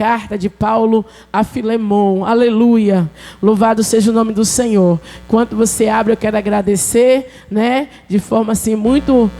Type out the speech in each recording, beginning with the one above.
Carta de Paulo a Filemon, aleluia, louvado seja o nome do Senhor. Enquanto você abre, eu quero agradecer, né, de forma assim muito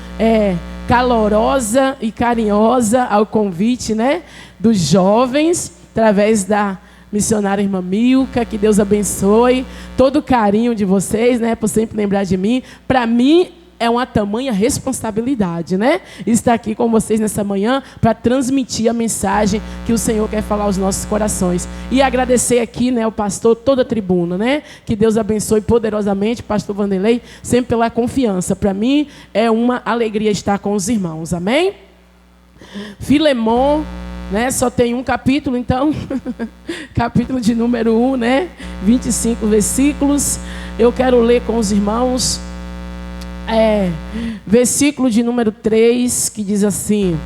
calorosa e carinhosa ao convite, né, dos jovens, através da missionária irmã Milka. Que Deus abençoe todo o carinho de vocês, né, por sempre lembrar de mim. Para mim é uma tamanha responsabilidade, né? Estar aqui com vocês nessa manhã para transmitir a mensagem que o Senhor quer falar aos nossos corações. E agradecer aqui, né, o pastor, toda a tribuna, né? Que Deus abençoe poderosamente, pastor Vanderlei, sempre pela confiança. Para mim é uma alegria estar com os irmãos, amém? Filemon, né? Só tem um capítulo, então, capítulo de número 1, né? 25 versículos. Eu quero ler com os irmãos. Versículo de número 3, que diz assim: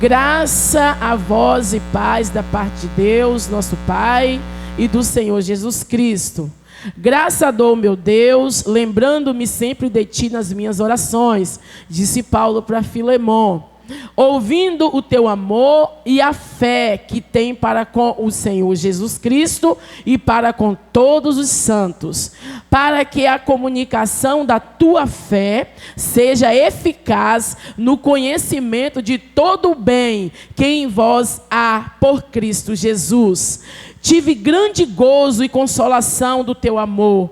graça a vós e paz da parte de Deus, nosso Pai, e do Senhor Jesus Cristo. Graça dou, meu Deus, lembrando-me sempre de ti nas minhas orações, disse Paulo para Filemon, ouvindo o teu amor e a fé que tem para com o Senhor Jesus Cristo e para com todos os santos, para que a comunicação da tua fé seja eficaz no conhecimento de todo o bem que em vós há por Cristo Jesus. Tive grande gozo e consolação do teu amor,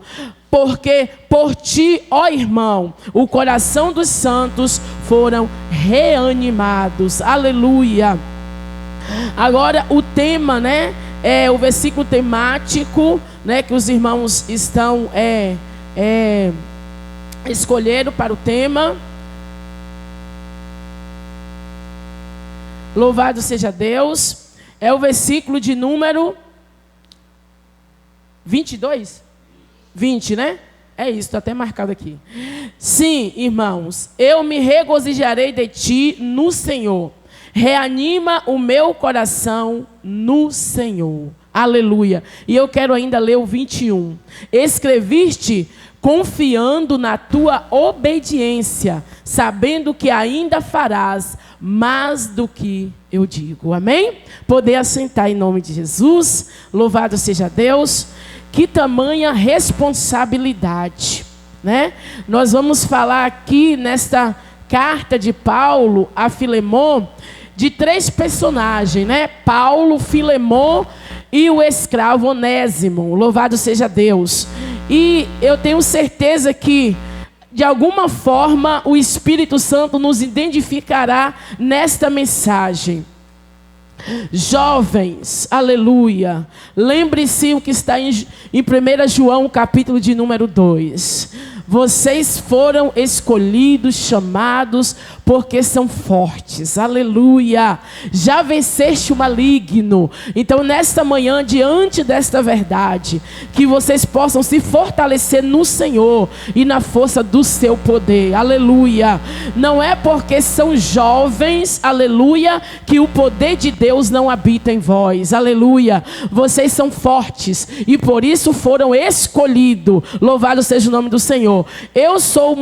porque por ti, ó irmão, o coração dos santos foram reanimados. Aleluia. Agora o tema, né, é o versículo temático, né, que os irmãos estão escolheram para o tema. Louvado seja Deus. É o versículo de número 22? 20, né? É isso, está até marcado aqui. Sim, irmãos, eu me regozijarei de ti no Senhor. Reanima o meu coração no Senhor. Aleluia. E eu quero ainda ler o 21. Escreviste confiando na tua obediência, sabendo que ainda farás mais do que eu digo. Amém? Poder assentar em nome de Jesus. Louvado seja Deus. Que tamanha responsabilidade, né? Nós vamos falar aqui nesta carta de Paulo a Filemon de 3 personagens, né? Paulo, Filemon e o escravo Onésimo. Louvado seja Deus. E eu tenho certeza que de alguma forma o Espírito Santo nos identificará nesta mensagem. Jovens, aleluia, lembre-se o que está em 1 João, capítulo de número 2. Vocês foram escolhidos, chamados, porque são fortes, aleluia. Já venceste o maligno. Então nesta manhã, diante desta verdade, que vocês possam se fortalecer no Senhor e na força do seu poder, aleluia. Não é porque são jovens, aleluia, que o poder de Deus não habita em vós, aleluia. Vocês são fortes e por isso foram escolhidos. Louvado seja o nome do Senhor. Eu sou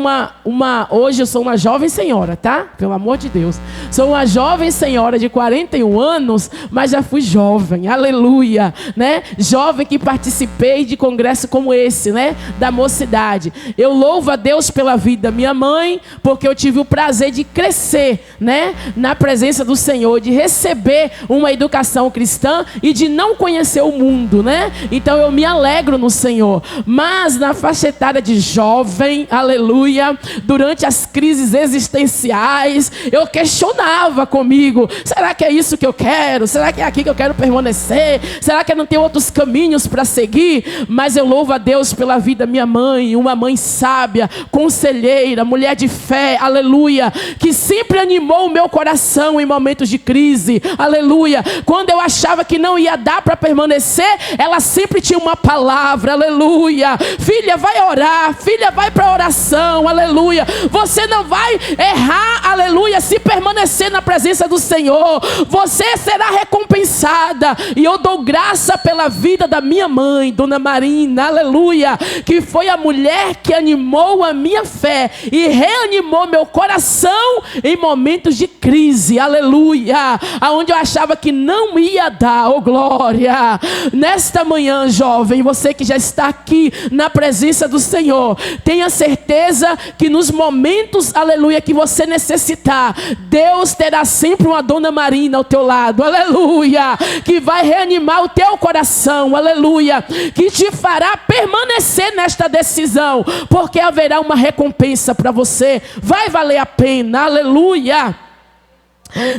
hoje eu sou uma jovem senhora, tá? Pelo amor de Deus. Sou uma jovem senhora de 41 anos, mas já fui jovem, aleluia, né? Jovem que participei de congresso como esse, né? Da mocidade. Eu louvo a Deus pela vida da minha mãe, porque eu tive o prazer de crescer, né? Na presença do Senhor, de receber uma educação cristã e de não conhecer o mundo, né? Então eu me alegro no Senhor. Mas na faixa etária de jovem, aleluia, durante as crises existenciais, eu questionava comigo: será que é isso que eu quero? Será que é aqui que eu quero permanecer? Será que eu não tenho outros caminhos para seguir? Mas eu louvo a Deus pela vida da minha mãe, uma mãe sábia, conselheira, mulher de fé, aleluia, que sempre animou o meu coração em momentos de crise, aleluia. Quando eu achava que não ia dar para permanecer, ela sempre tinha uma palavra, aleluia. Filha, vai orar, filha, vai para a oração, aleluia. Você não vai errar, aleluia, se permanecer na presença do Senhor. Você será recompensada. E eu dou graça pela vida da minha mãe, Dona Marina, aleluia, que foi a mulher que animou a minha fé e reanimou meu coração em momentos de crise, aleluia, aonde eu achava que não ia dar, oh glória. Nesta manhã, jovem, você que já está aqui na presença do Senhor, tenha certeza que nos momentos, aleluia, que você necessitar, Deus terá sempre uma Dona Marina ao teu lado, aleluia, que vai reanimar o teu coração, aleluia, que te fará permanecer nesta decisão, porque haverá uma recompensa para você, vai valer a pena, aleluia.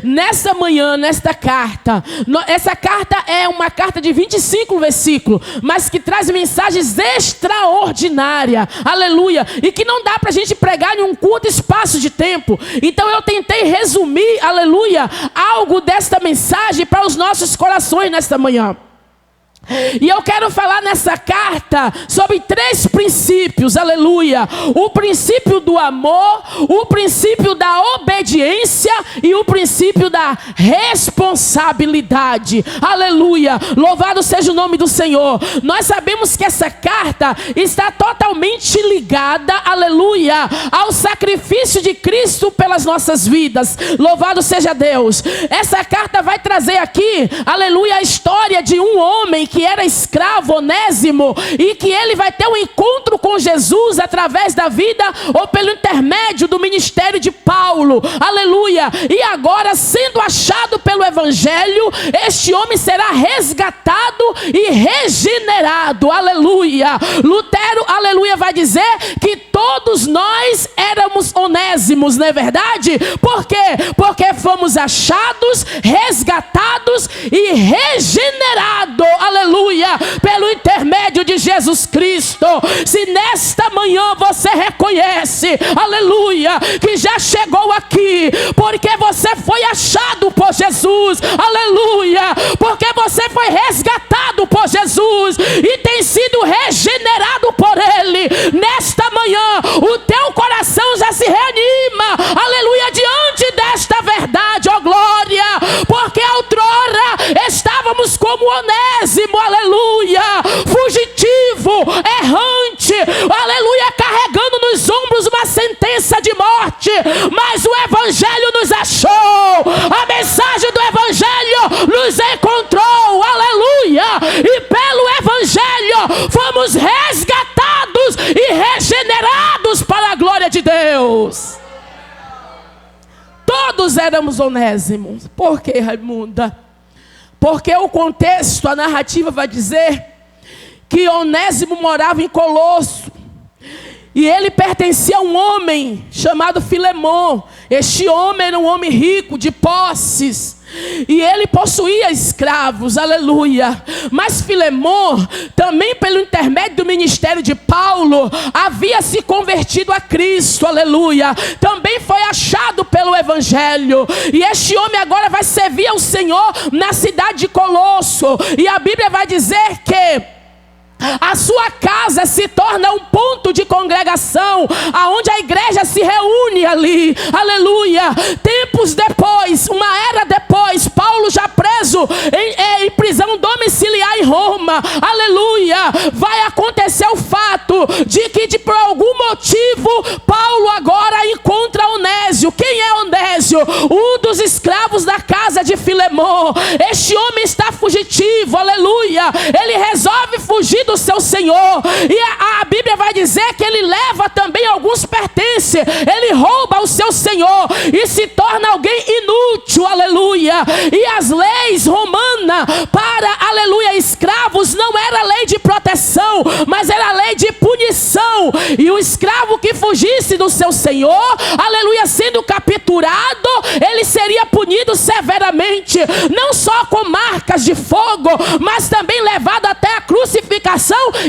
Nessa manhã, nesta carta, essa carta é uma carta de 25 versículos, mas que traz mensagens extraordinárias, aleluia, e que não dá para a gente pregar em um curto espaço de tempo. Então eu tentei resumir, aleluia, algo desta mensagem para os nossos corações nesta manhã. E eu quero falar nessa carta sobre 3 princípios, aleluia. O princípio do amor, o princípio da obediência e o princípio da responsabilidade, aleluia. Louvado seja o nome do Senhor. Nós sabemos que essa carta está totalmente ligada, aleluia, ao sacrifício de Cristo pelas nossas vidas. Louvado seja Deus. Essa carta vai trazer aqui, aleluia, a história de um homem que era escravo, Onésimo, e que ele vai ter um encontro com Jesus através da vida ou pelo intermédio do ministério de Paulo, aleluia. E agora, sendo achado pelo evangelho, este homem será resgatado e regenerado, aleluia. Lutero, aleluia, vai dizer que todos nós éramos Onésimos, não é verdade? Por quê? Porque fomos achados, resgatados e regenerados, aleluia, pelo intermédio de Jesus Cristo. Se nesta manhã você reconhece, aleluia, que já chegou aqui, porque você foi achado por Jesus, aleluia, porque você foi resgatado por Jesus e tem sido regenerado por Ele, nesta manhã o teu coração já se reanima, aleluia, diante desta verdade, ó glória, porque outrora estávamos como Onésimo, aleluia, fugitivo, errante, aleluia, carregando nos ombros uma sentença de morte, mas o evangelho nos achou, a mensagem do evangelho nos encontrou, aleluia, e pelo evangelho fomos resgatados e regenerados para a glória de Deus. Todos éramos Onésimos. Por quê, Raimunda? Porque o contexto, a narrativa vai dizer que Onésimo morava em Colosso. E ele pertencia a um homem chamado Filemon. Este homem era um homem rico, de posses. E ele possuía escravos, aleluia. Mas Filemon, também pelo intermédio do ministério de Paulo, havia se convertido a Cristo, aleluia. Também foi achado pelo evangelho. E este homem agora vai servir ao Senhor na cidade de Colosso. E a Bíblia vai dizer que a sua casa se torna um ponto de congregação, aonde a igreja se reúne ali, aleluia. Tempos depois, uma era depois, Paulo já preso em prisão domiciliar em Roma, aleluia, vai acontecer o fato de que por algum motivo Paulo agora encontra Onésio. Quem é Onésio? Um dos escravos da casa de Filemon. Este homem está fugitivo, aleluia. Ele resolve fugir do seu senhor, e a Bíblia vai dizer que ele leva também alguns pertences, ele rouba o seu senhor e se torna alguém inútil, aleluia. E as leis romanas para, aleluia, escravos não era lei de proteção, mas era lei de punição. E o escravo que fugisse do seu senhor, aleluia, sendo capturado, ele seria punido severamente, não só com marcas de fogo, mas também levado até a crucificação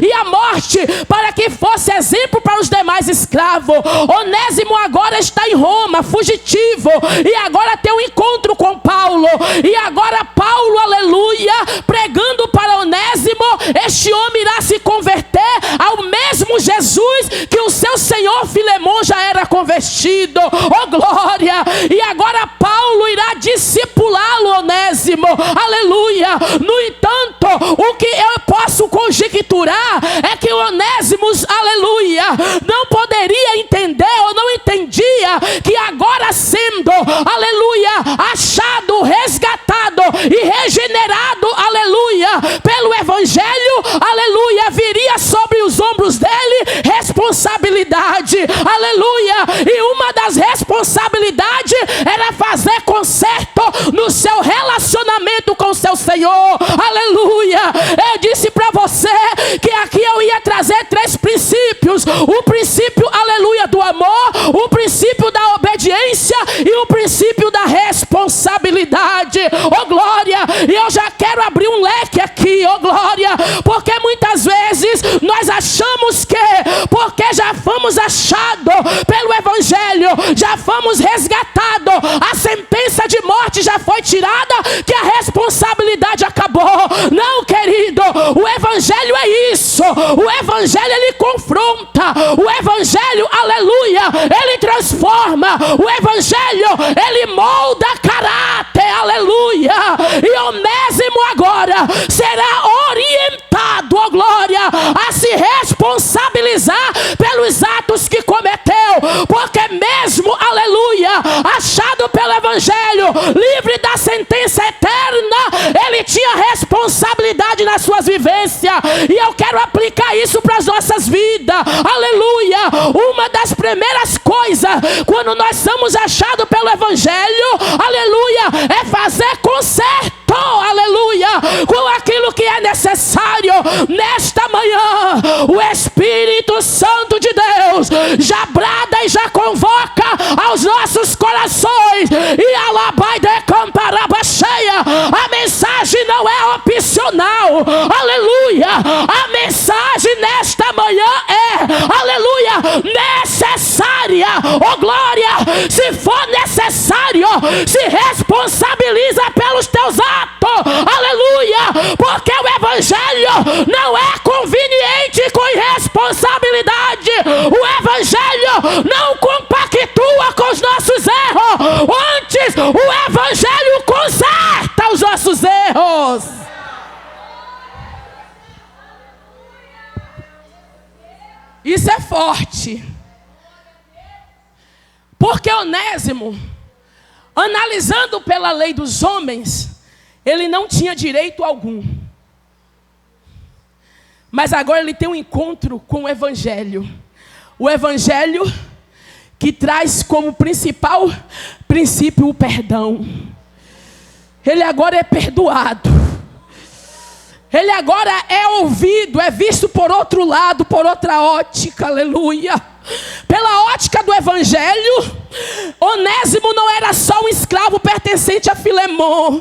e a morte, para que fosse exemplo para os demais escravos. Onésimo agora está em Roma, fugitivo, e agora tem um encontro com Paulo, e agora Paulo, aleluia, pregando para Onésimo, este homem irá se converter ao mesmo Jesus que o seu Senhor, Filemon já era convertido. Oh glória! E agora Paulo irá discipulá-lo, Onésimo. Aleluia! No entanto, o que eu posso conjecturar é que Onésimo, aleluia, não poderia entender ou não entendia que agora sendo, aleluia, achado, resgatado e regenerado, aleluia, pelo evangelho, aleluia, viria sobre os ombros dele responsabilidade, aleluia, e uma das responsabilidades era fazer conserto no seu relacionamento com o seu Senhor, aleluia. Eu disse para você que aqui eu ia trazer 3 princípios: o princípio, aleluia, do amor, o princípio da obediência e o princípio da responsabilidade. Oh glória! E eu já quero abrir um leque aqui, oh glória, porque muitas vezes nós achamos que porque já fomos achados pelo evangelho, já fomos resgatados, a sentença de morte já foi tirada, que a responsabilidade acabou. Não, querido, o evangelho é isso. O evangelho, ele confronta. O evangelho, aleluia, ele transforma. O evangelho, ele molda caráter, aleluia. E Onésimo agora será orientado, ó glória, a se responsabilizar pelos atos que cometeu, porque mesmo, aleluia, achado pelo evangelho, livre da sentença eterna, ele tinha responsabilidade nas suas vivências. E eu quero aplicar isso para as nossas vidas, aleluia. Uma das primeiras coisas quando nós somos achados pelo evangelho, aleluia, é fazer conserto, aleluia, com aquilo que é necessário. Nesta manhã, o Espírito Santo de Deus já brada e já convoca aos nossos corações, e alabai de camparaba cheia. A mensagem não é opcional, aleluia. A mensagem nesta manhã é, aleluia, necessária. Oh glória, se for necessário, se responsabiliza pelos teus atos, aleluia, porque o evangelho não é conveniente com irresponsabilidade. O evangelho não compactua com os nossos erros, antes o evangelho conserta os nossos erros. Isso é forte, porque Onésimo, analisando pela lei dos homens, ele não tinha direito algum. Mas agora ele tem um encontro com o evangelho. O evangelho que traz como principal princípio o perdão. Ele agora é perdoado. Ele agora é ouvido, é visto por outro lado, por outra ótica, aleluia. Pela ótica do evangelho, Onésimo não era só um escravo pertencente a Filemon.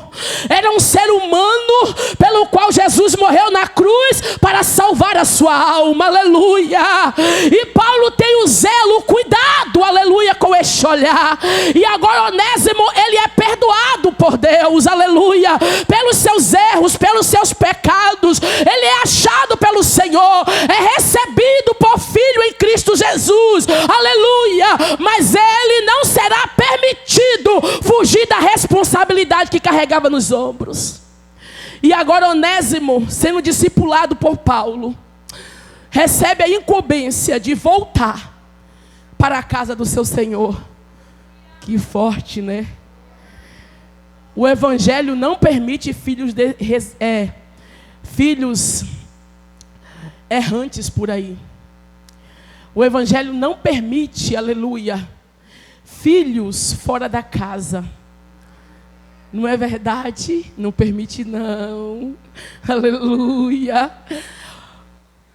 Era um ser humano pelo qual Jesus morreu na cruz para salvar a sua alma, aleluia. E Paulo tem o zelo, o cuidado, aleluia, com este olhar. E agora Onésimo, ele é perdoado por Deus, aleluia, pelos seus erros, pelos seus pecados. Ele é achado pelo Senhor, é recebido por filho em Cristo Jesus, aleluia. Mas ele não será permitido fugir da responsabilidade que carregava nos ombros. E agora Onésimo, sendo discipulado por Paulo, recebe a incumbência de voltar para a casa do seu Senhor. Que forte, né? O evangelho não permite filhos errantes por aí. O evangelho não permite, aleluia, filhos fora da casa. Não é verdade? Não permite não. Aleluia.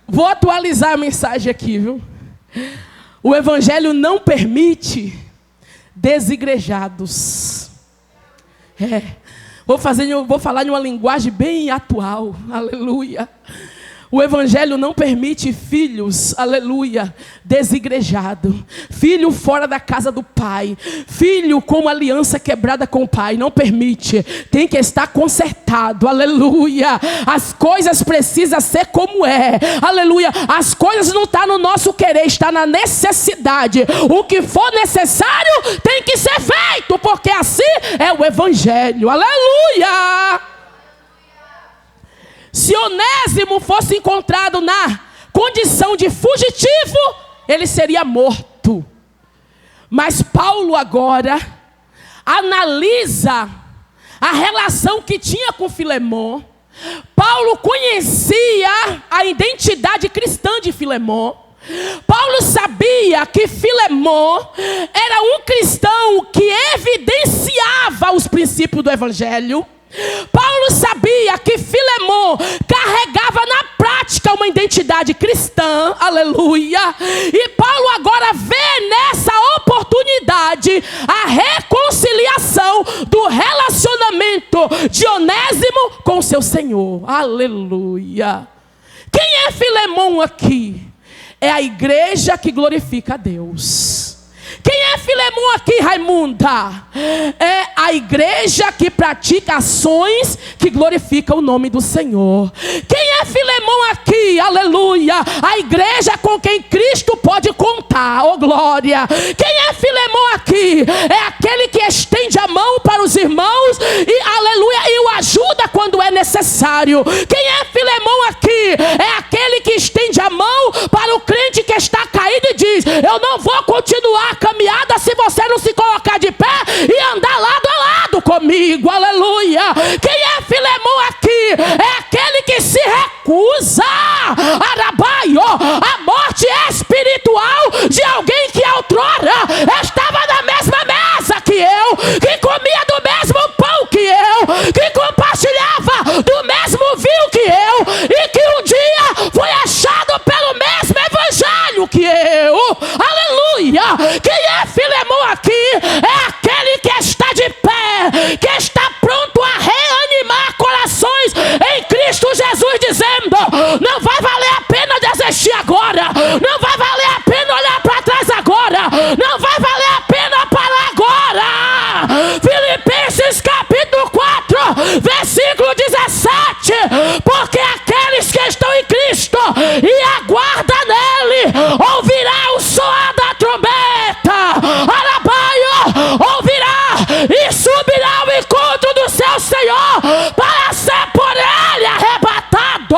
Vou atualizar a mensagem aqui, viu? O evangelho não permite desigrejados. Vou falar em uma linguagem bem atual. Aleluia. O evangelho não permite filhos, aleluia, desigrejados. Filho fora da casa do pai. Filho com aliança quebrada com o pai. Não permite. Tem que estar consertado, aleluia. As coisas precisam ser como é, aleluia. As coisas não estão no nosso querer, está na necessidade. O que for necessário tem que ser feito, porque assim é o evangelho, aleluia. Se Onésimo fosse encontrado na condição de fugitivo, ele seria morto. Mas Paulo agora analisa a relação que tinha com Filemon. Paulo conhecia a identidade cristã de Filemon. Paulo sabia que Filemon era um cristão que evidenciava os princípios do evangelho. Paulo sabia que Filemon carregava na prática uma identidade cristã, aleluia. E Paulo agora vê nessa oportunidade a reconciliação do relacionamento de Onésimo com seu Senhor, aleluia. Quem é Filemon aqui? É a igreja que glorifica a Deus. Quem é Filemon aqui, Raimunda? É a igreja que pratica ações que glorificam o nome do Senhor. Quem é Filemon aqui? Aleluia. A igreja com quem Cristo pode contar. Oh glória. Quem é Filemon aqui? É aquele que estende a mão para os irmãos e aleluia, e o ajuda quando é necessário. Quem é Filemon aqui? É aquele que estende a mão para o crente que está caído e diz: eu não vou continuar a caminhada se você não se colocar de pé e andar lado a lado comigo, aleluia. Quem é Filemon aqui? É aquele que se recusa, arabaio, a morte espiritual de alguém que outrora estava na mesma mesa que eu, que comia do mesmo pão que eu, que compartilhava do mesmo vinho que eu, e que um dia foi achado pelo mesmo evangelho que eu, aleluia. Quem é Filemon aqui? É aquele que está de pé, que está pronto a reanimar corações em Cristo Jesus, dizendo: não vai valer a pena desistir agora, não vai valer a pena olhar para trás agora, não vai valer a pena parar agora. Filipenses capítulo 4, versículo 17: porque aqueles que estão em Cristo e aguardam nele ouvirá o soar da trombeta, arabaio, ouvirá e subirá ao encontro do seu Senhor para ser por ele arrebatado.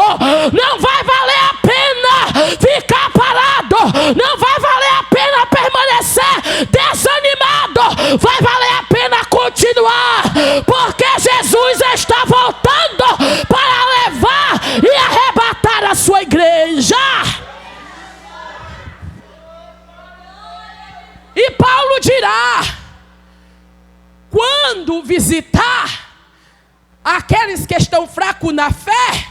Não vai valer a pena ficar parado, não vai valer a pena permanecer desanimado, vai valer a pena continuar, porque Jesus está voltando para levar e arrebatar a sua igreja. E Paulo dirá: quando visitar aqueles que estão fracos na fé,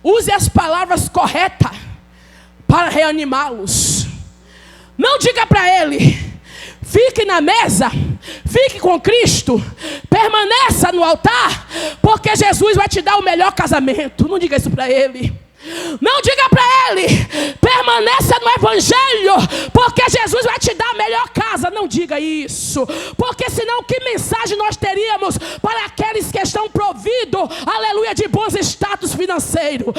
use as palavras corretas para reanimá-los. Não diga para ele: fique na mesa, fique com Cristo, permaneça no altar, porque Jesus vai te dar o melhor casamento. Não diga isso para ele. Não diga para ele: permaneça no evangelho, porque Jesus vai te dar a melhor casa. Não diga isso, porque senão que mensagem nós teríamos para aqueles que estão providos, aleluia, de bons status financeiros?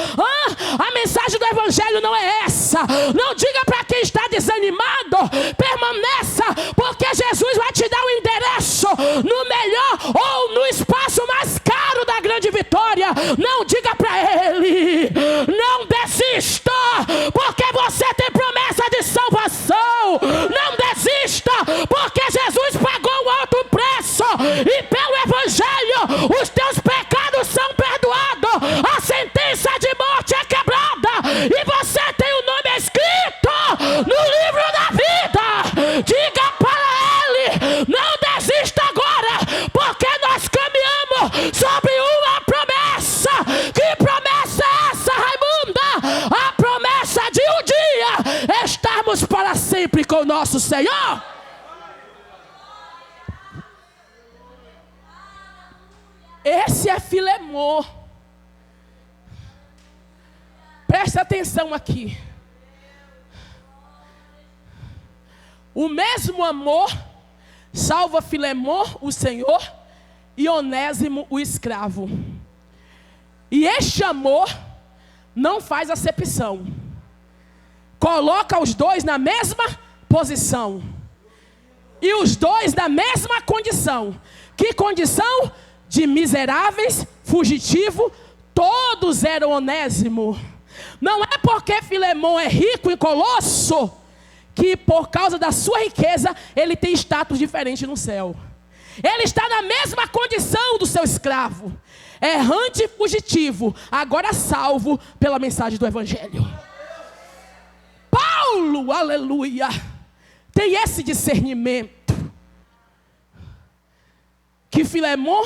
A mensagem do evangelho não é essa. Não diga para quem está desanimado: permaneça, porque Jesus vai te dar o endereço no melhor ou no espaço mais caro da grande vitória. Não diga para ele: não desista, porque você tem promessa de salvação. Não desista, porque Jesus pagou um alto preço, e pelo evangelho os teus pecados são perdoados, a sentença de morte é quebrada, e você tem o nome escrito no livro da vida. Diga para ele: não desista agora, porque nós caminhamos sobre uma promessa. Que promessa é essa, Raimunda? A promessa de um dia estarmos para sempre com o nosso Senhor. Esse é Filemon. Presta atenção aqui. O mesmo amor salva Filemon, o Senhor, e Onésimo, o escravo. E este amor não faz acepção. Coloca os dois na mesma posição. E os dois na mesma condição. Que condição? De miseráveis, fugitivo, todos eram Onésimo. Não é porque Filemon é rico em Colosso, que por causa da sua riqueza, ele tem status diferente no céu. Ele está na mesma condição do seu escravo. Errante e fugitivo, agora salvo pela mensagem do Evangelho. Paulo, aleluia, tem esse discernimento. Que Filemon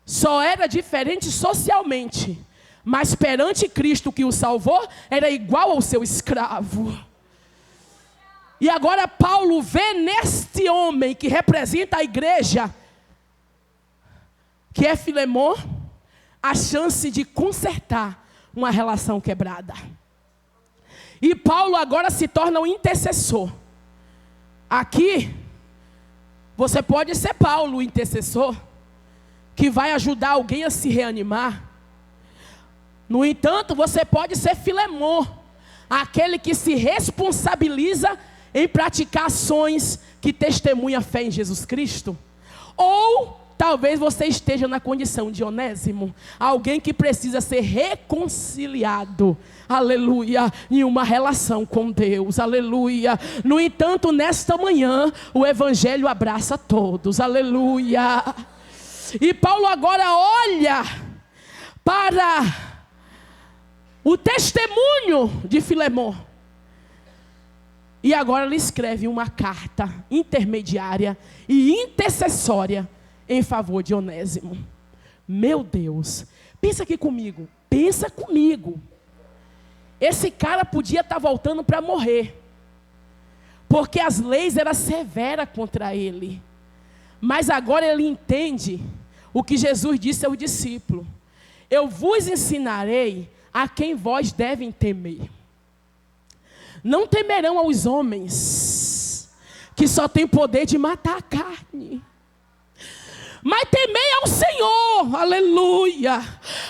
só era diferente socialmente, mas perante Cristo que o salvou, era igual ao seu escravo. E agora Paulo vê neste homem que representa a igreja, que é Filemon, a chance de consertar uma relação quebrada. E Paulo agora se torna um intercessor. Aqui, você pode ser Paulo, o intercessor, que vai ajudar alguém a se reanimar. No entanto, você pode ser Filemon, aquele que se responsabiliza em praticar ações que testemunham a fé em Jesus Cristo. Ou talvez você esteja na condição de Onésimo, alguém que precisa ser reconciliado, aleluia, em uma relação com Deus, aleluia. No entanto, nesta manhã, o Evangelho abraça todos, aleluia. E Paulo agora olha para o testemunho de Filemon. E agora ele escreve uma carta intermediária e intercessória em favor de Onésimo. Meu Deus, pensa aqui comigo, pensa comigo. Esse cara podia estar voltando para morrer, porque as leis eram severas contra ele. Mas agora ele entende o que Jesus disse aos discípulos: eu vos ensinarei a quem vós devem temer. Não temerão aos homens, que só têm poder de matar a carne, mas temei ao Senhor, aleluia,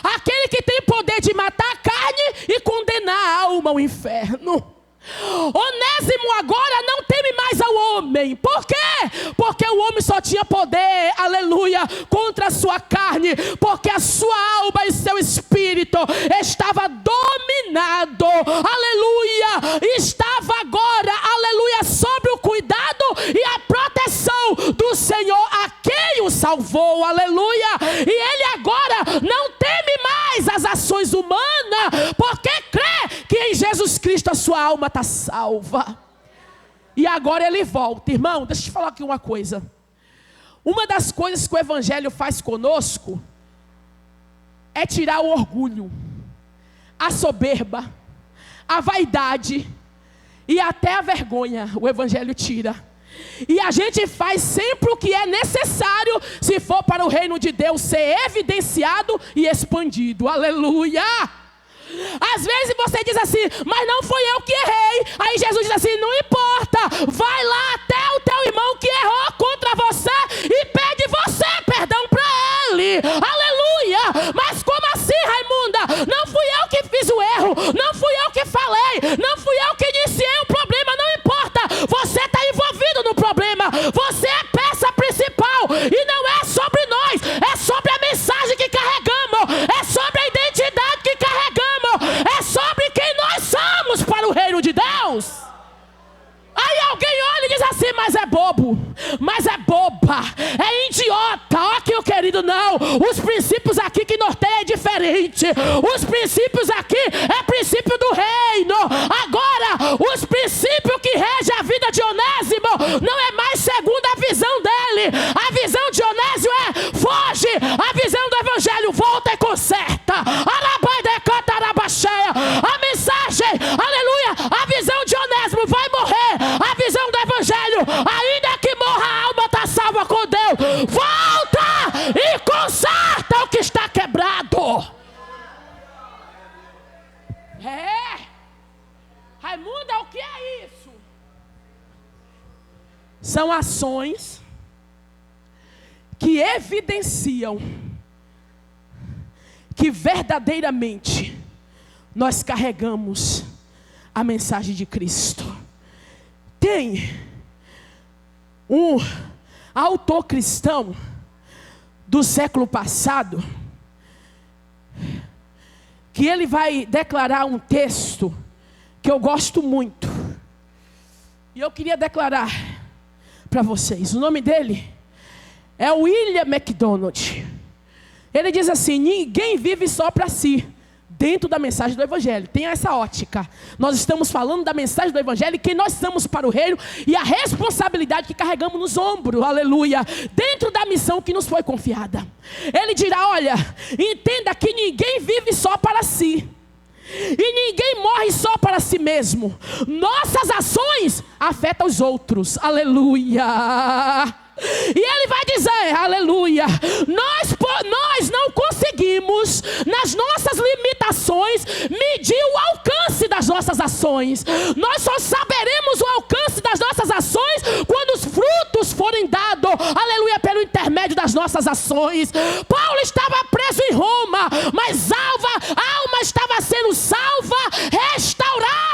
aquele que tem poder de matar a carne e condenar a alma ao inferno. Onésimo agora não teme mais ao homem. Por quê? Porque o homem só tinha poder, aleluia, contra a sua carne, porque a sua alma e seu espírito estava dominado, aleluia, estava agora, aleluia, sob o cuidado e a proteção do Senhor, a quem o salvou, aleluia. E ele agora não teme mais as ações humanas, porque crê que em Jesus Cristo a sua alma está salva. E agora ele volta. Irmão, deixa eu te falar aqui uma coisa. Uma das coisas que o Evangelho faz conosco é tirar o orgulho, a soberba, a vaidade e até a vergonha. O Evangelho tira. E a gente faz sempre o que é necessário, se for para o reino de Deus ser evidenciado e expandido. Aleluia! Às vezes você diz assim: mas não foi eu que errei. Aí Jesus diz assim: não importa, vai lá até o teu irmão que errou contra você e pede você perdão para ele. Aleluia! Mas como assim, Raimunda? Não fui eu que fiz o erro, não fui eu que falei, não fui eu que iniciei o problema. Não importa, você está envolvido no problema, você é peça principal. E não é sobre nós, é sobre a mensagem que carregamos, é sobre a identidade que carregamos, é sobre quem nós somos para o reino de Deus. Aí alguém olha e diz assim: mas é bobo, mas é boba, é idiota. Ó aqui, o querido, não. Os princípios aqui que norteia é diferente. Os princípios aqui é princípio do reino. Agora, os princípios que regem a vida de Onésimo não é mais segundo a visão dele. A visão de Onésimo é: foge. A visão do Evangelho: volta e conserta. A mensagem, aleluia, a visão de Onésimo: vai morrer. A visão do Evangelho: ainda que morra, a alma está salva com Deus. Volta e conserta o que está quebrado. são ações que evidenciam que verdadeiramente nós carregamos a mensagem de Cristo. Tem um autor cristão do século passado que ele vai declarar um texto que eu gosto muito. E eu queria declarar para vocês. O nome dele é William MacDonald. Ele diz assim: ninguém vive só para si. Dentro da mensagem do Evangelho, tem essa ótica. Nós estamos falando da mensagem do Evangelho, que nós estamos para o reino e a responsabilidade que carregamos nos ombros, aleluia, dentro da missão que nos foi confiada. Ele dirá: olha, entenda que ninguém vive só para si, e ninguém morre só para si mesmo. Nossas ações afetam os outros, aleluia. E ele vai dizer, aleluia, nós não conseguimos, nas nossas limitações, medir o alcance das nossas ações. Nós só saberemos o alcance das nossas ações quando os frutos forem dados, aleluia, pelo intermédio das nossas ações. Paulo estava preso em Roma, mas a alma estava sendo salva, restaurada,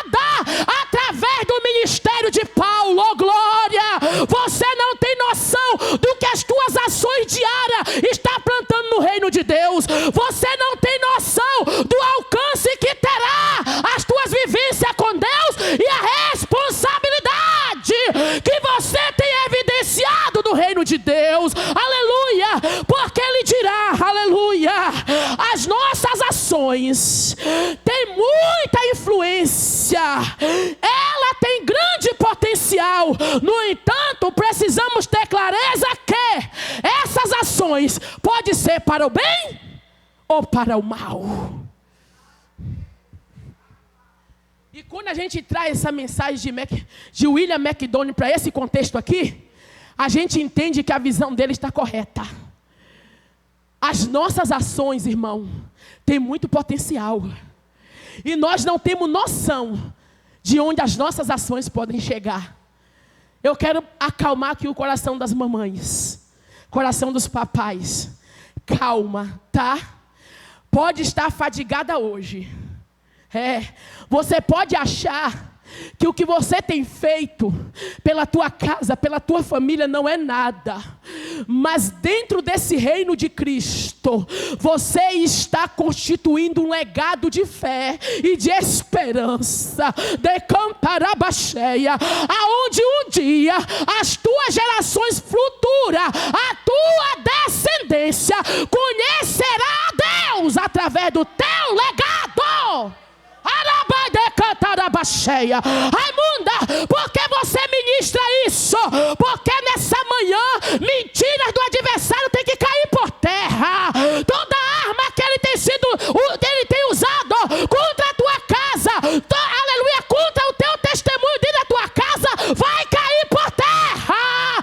através do ministério de Paulo. Oh, glória! Você não tem noção do que as tuas ações diárias estão plantando no reino de Deus. Você não tem noção do alcance que terá as tuas vivências com Deus e a responsabilidade que você tem evidenciado no reino de Deus, aleluia, porque ele dirá, aleluia, as nossas ações têm muita influência, ela tem grande potencial. No entanto, precisamos ter clareza que essas ações podem ser para o bem ou para o mal. E quando a gente traz essa mensagem de William MacDonald para esse contexto aqui, a gente entende que a visão dele está correta. As nossas ações, irmão, têm muito potencial. E nós não temos noção de onde as nossas ações podem chegar. Eu quero acalmar aqui o coração das mamães, coração dos papais. Calma, tá? Pode estar fadigada hoje. Você pode achar que o que você tem feito pela tua casa, pela tua família não é nada, mas dentro desse reino de Cristo, você está constituindo um legado de fé e de esperança, de Camparabacheia, aonde um dia as tuas gerações futuras, a tua descendência conhecerá a Deus através do teu legado. Raimunda, por que você ministra isso? Porque nessa manhã mentiras do adversário tem que cair por terra. Toda arma que ele tem usado contra a tua casa, aleluia, contra o teu testemunho dentro da tua casa, vai cair por terra.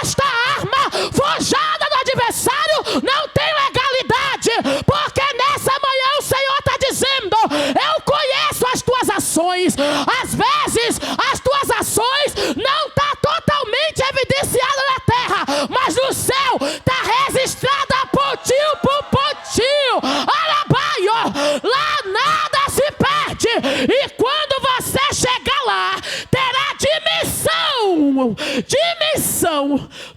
Esta arma forjada do adversário não tem legalidade, porque nessa manhã o Senhor está dizendo: eu conheço as tuas ações. Às vezes as tuas ações não estão totalmente evidenciadas na terra, mas no céu está registrada pontinho por pontinho. Arabaio, lá nada se perde. E quando você chegar lá, terá dimensão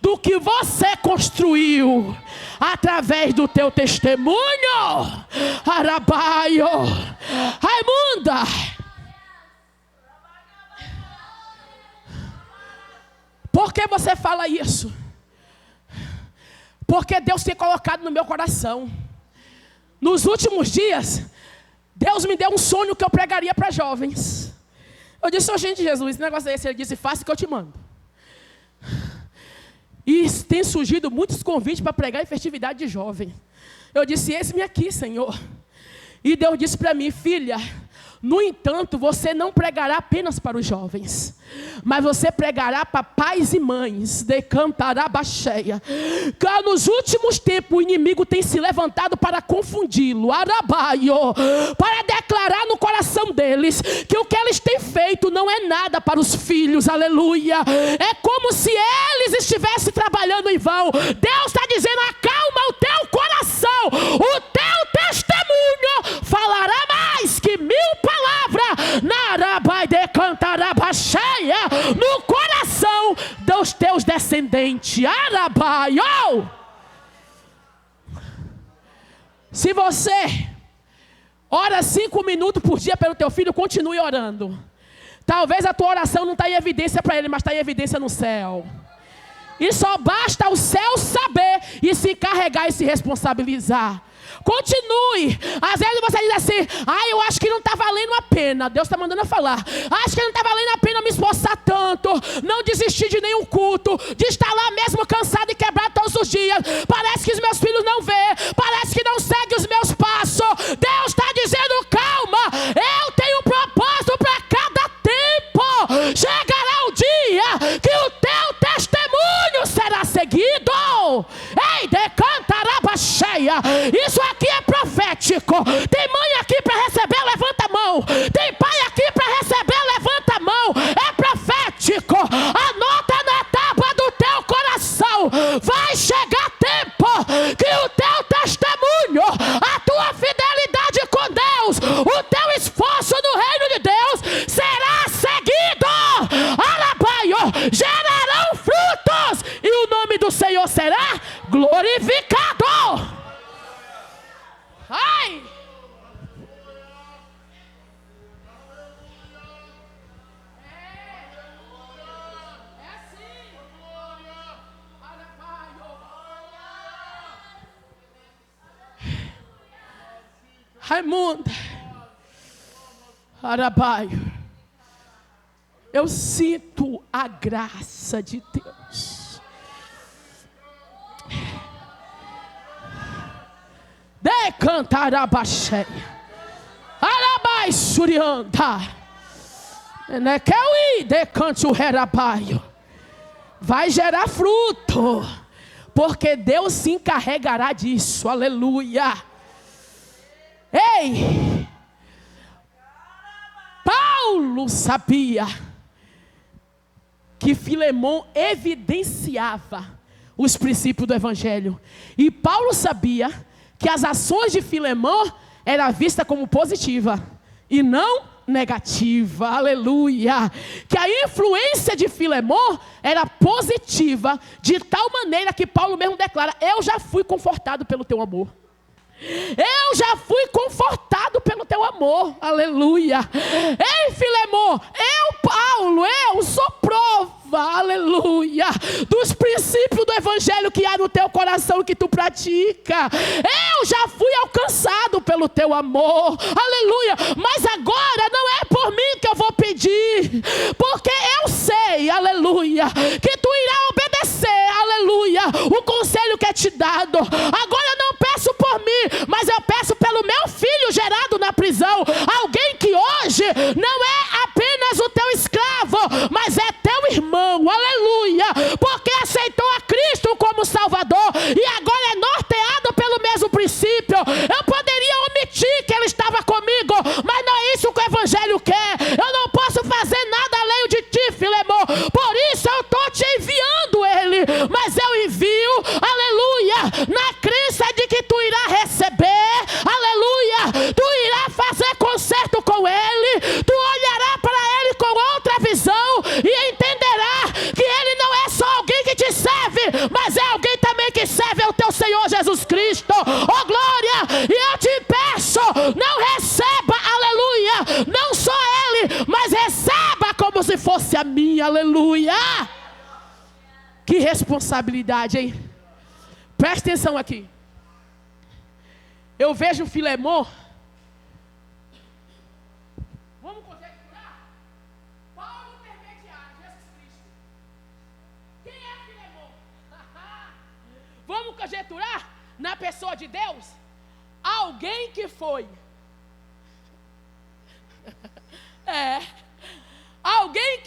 do que você construiu através do teu testemunho. Arabaio, Raimunda, por que você fala isso? Porque Deus tem colocado no meu coração. Nos últimos dias, Deus me deu um sonho que eu pregaria para jovens. Eu disse: oh, gente, Jesus, esse negócio é esse. Ele disse: faça que eu te mando. E tem surgido muitos convites para pregar em festividade de jovem. Eu disse: eis-me aqui, Senhor. E Deus disse para mim: filha, No entanto, você não pregará apenas para os jovens, mas você pregará para pais e mães. Decantará baixeia. Que nos últimos tempos o inimigo tem se levantado para confundi-lo, arabaio, para declarar no coração deles que o que eles têm feito não é nada para os filhos, aleluia. É como se eles estivessem trabalhando em vão. Deus está dizendo: acalma o teu coração, o teu testemunho falará mais que 1000 palavras, narabai decantará baixeia, no coração dos teus descendentes, arabai. Se você ora 5 minutos por dia pelo teu filho, continue orando. Talvez a tua oração não está em evidência para ele, mas está em evidência no céu. E só basta o céu saber e se encarregar e se responsabilizar. Continue. Às vezes você diz assim: eu acho que não está valendo a pena. Deus está mandando eu falar. Acho que não está valendo a pena me esforçar tanto, não desistir de nenhum culto, de estar lá mesmo cansado e quebrado todos os dias. Parece que os meus filhos não vê, parece que não segue os meus passos. Deus está dizendo: calma, eu tenho um propósito para cada tempo. Chegará o dia que o teu testemunho será seguido. Ei, decantará baixeia. Isso aqui é profético. Tem mãe aqui para receber, levanta a mão. Tem pai aqui para receber, levanta a mão. É profético. Anota na tábua do teu coração. Vai chegar tempo que o teu testemunho, a tua fidelidade com Deus, o teu esforço no reino de Deus será seguido. Alabaio, gerarão frutos e o nome do Senhor será glorificado. Ai! É assim. Raimundo, Arabaio, eu sinto a graça de Deus. Decantará baixeia, Arabai surianda, Nequei decante o herabaio. Vai gerar fruto, porque Deus se encarregará disso, aleluia. Ei, Paulo sabia que Filemon evidenciava os princípios do evangelho, e Paulo sabia que as ações de Filemon eram vistas como positiva e não negativa, aleluia. Que a influência de Filemon era positiva, de tal maneira que Paulo mesmo declara: eu já fui confortado pelo teu amor. Eu já fui confortado pelo teu amor, aleluia. Ei, Filemon, Paulo, eu sou prova, aleluia, dos princípios do evangelho que há no teu coração que tu pratica. Eu já fui alcançado pelo teu amor, aleluia. Mas agora não é por mim que eu vou pedir, porque eu sei, aleluia, que tu irá obedecer, aleluia, o conselho que é te dado. Agora eu não peço por mim, mas eu peço pelo meu filho gerado na prisão. Alguém que hoje não é apenas o teu escravo, mas é teu irmão, aleluia, porque aceitou a Cristo como Salvador e agora é norteado pelo mesmo princípio. Eu poderia omitir que ele estava comigo, mas não é isso que o evangelho quer. Eu não posso fazer nada além de ti, Filemon, por isso eu estou te enviando ele, mas eu envio, aleluia, na crença de que tu irá receber, aleluia, tu irá fazer concerto com ele, tu olhará para ele com outra visão e entenderá que ele não é só alguém que te serve, mas é alguém também que serve ao teu Senhor Jesus Cristo. Oh glória, e eu te peço, não receba, aleluia, não só ele, mas receba como se fosse a minha, aleluia. Que responsabilidade, hein? Presta atenção aqui. Eu vejo Filemon. Vamos conjecturar? Paulo intermediário, Jesus Cristo. Quem é Filemon? Vamos conjecturar na pessoa de Deus? Alguém que foi É. Alguém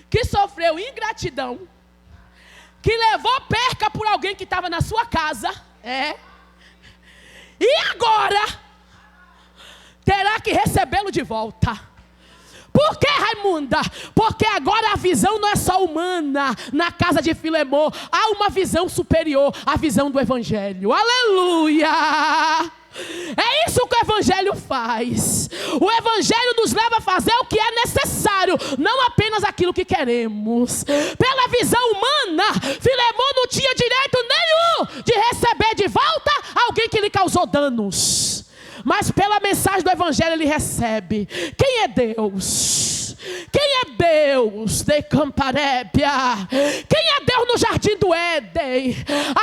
que sofreu ingratidão, que levou perca por alguém que estava na sua casa. É. E agora terá que recebê-lo de volta. Por que, Raimunda? Porque agora a visão não é só humana. Na casa de Filemon há uma visão superior, a visão do Evangelho. Aleluia! É isso que o Evangelho faz. O Evangelho nos leva a fazer o que é necessário, não apenas aquilo que queremos. Pela visão humana, Filemon não tinha direito nenhum de receber de volta alguém que lhe causou danos. Mas pela mensagem do Evangelho ele recebe. Quem é Deus? Quem é Deus de Camparébia? Quem é Deus no jardim do Éden?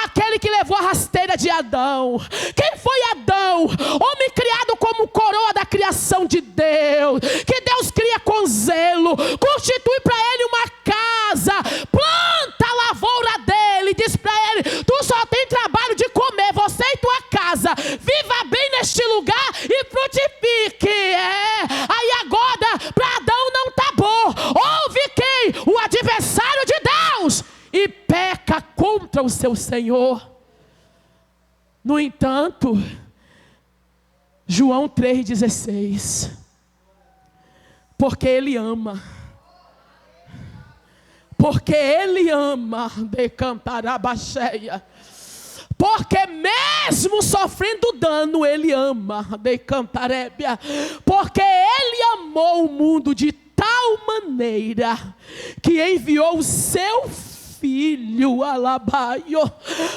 Aquele que levou a rasteira de Adão. Quem foi Adão? Homem criado como coroa da criação de Deus, que Deus cria com zelo, constitui para ele uma casa, planta a lavoura dele, diz para ele: tu só tem trabalho de comer, você e tua casa, viva bem neste lugar e frutifique. Aí agora para Adão não está bom. Houve quem? O adversário de Deus, e peca contra o seu Senhor. No entanto, João 3,16, porque ele ama, de Camparabacheia, porque mesmo sofrendo dano, ele ama, de Camparébia, porque ele amou o mundo de tal maneira que enviou o seu Filho, alabaio,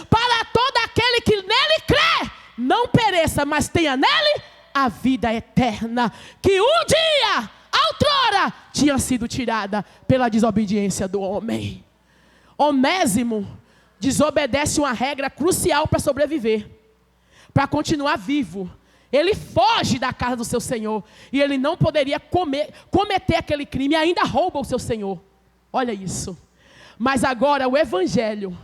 para todo aquele que nele crê, não pereça, mas tenha nele a vida eterna, que um dia, outrora, tinha sido tirada pela desobediência do homem. Onésimo desobedece uma regra crucial para sobreviver, para continuar vivo. Ele foge da casa do seu senhor, e ele não poderia cometer aquele crime, e ainda rouba o seu senhor. Olha isso. Mas agora o Evangelho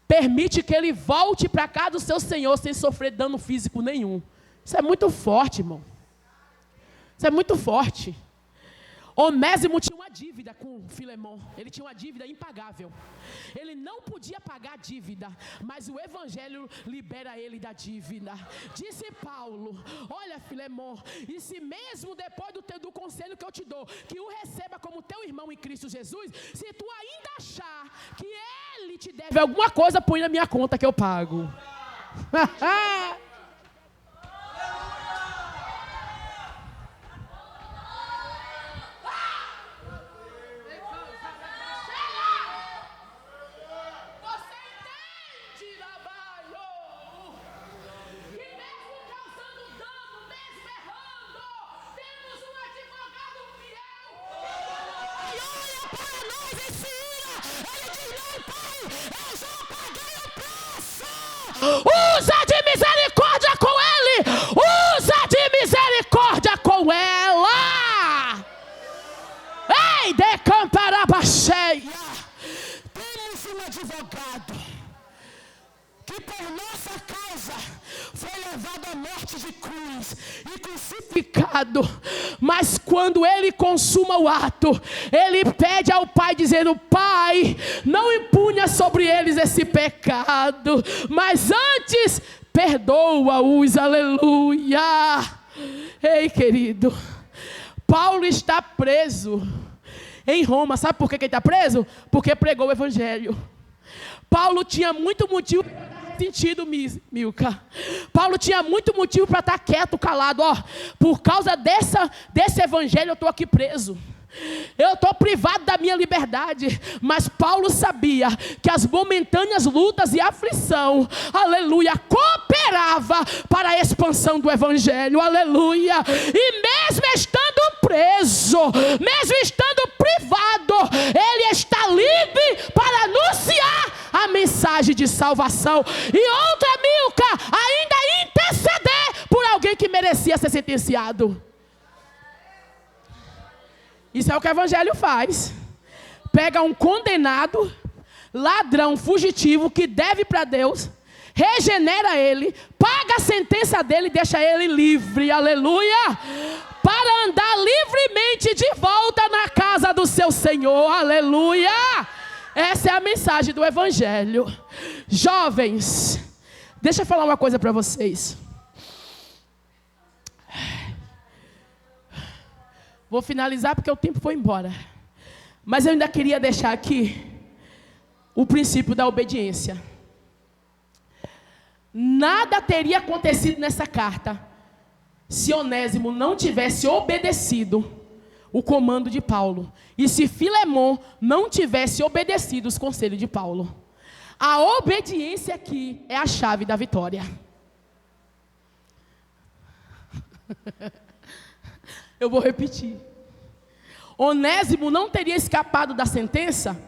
permite que ele volte para a casa do seu senhor sem sofrer dano físico nenhum. Isso é muito forte, irmão. Isso é muito forte. Onésimo tinha uma dívida com Filemon. Ele tinha uma dívida impagável. Ele não podia pagar a dívida, mas o Evangelho libera ele da dívida. Disse Paulo: olha, Filemon, e se mesmo depois do conselho que eu te dou, que o receba como teu irmão em Cristo Jesus, se tu ainda achar que ele te deve alguma coisa, põe na minha conta que eu pago. Usa de misericórdia com ele. Usa de misericórdia com ela. Ei, de Camparabacheia. Temos um advogado que por nossa causa foi levado à morte de cruz e crucificado. Mas quando ele consuma o ato, ele pede ao Pai dizendo: Pai, não impunha sobre eles esse pecado, mas antes perdoa-os. Aleluia. Ei, querido, Paulo está preso em Roma. Sabe por que ele está preso? Porque pregou o Evangelho. Paulo tinha muito motivo para estar sentido, Milka. Paulo tinha muito motivo para estar quieto, calado. Ó, por causa desse Evangelho eu estou aqui preso. Eu estou privado da minha liberdade. Mas Paulo sabia que as momentâneas lutas e aflição, aleluia, cooperava para a expansão do Evangelho, aleluia. E mesmo estando preso, mesmo estando privado, ele está livre para anunciar a mensagem de salvação. E outra, Milka, ainda interceder por alguém que merecia ser sentenciado. Isso é o que o Evangelho faz. Pega um condenado, ladrão, fugitivo, que deve para Deus, regenera ele, paga a sentença dele e deixa ele livre, aleluia. para andar livremente de volta na casa do seu Senhor. Aleluia! Essa é a mensagem do Evangelho. Jovens, deixa eu falar uma coisa para vocês. Vou finalizar porque o tempo foi embora. Mas eu ainda queria deixar aqui o princípio da obediência. Nada teria acontecido nessa carta se Onésimo não tivesse obedecido o comando de Paulo. E se Filemon não tivesse obedecido os conselhos de Paulo. A obediência aqui é a chave da vitória. Eu vou repetir. Onésimo não teria escapado da sentença.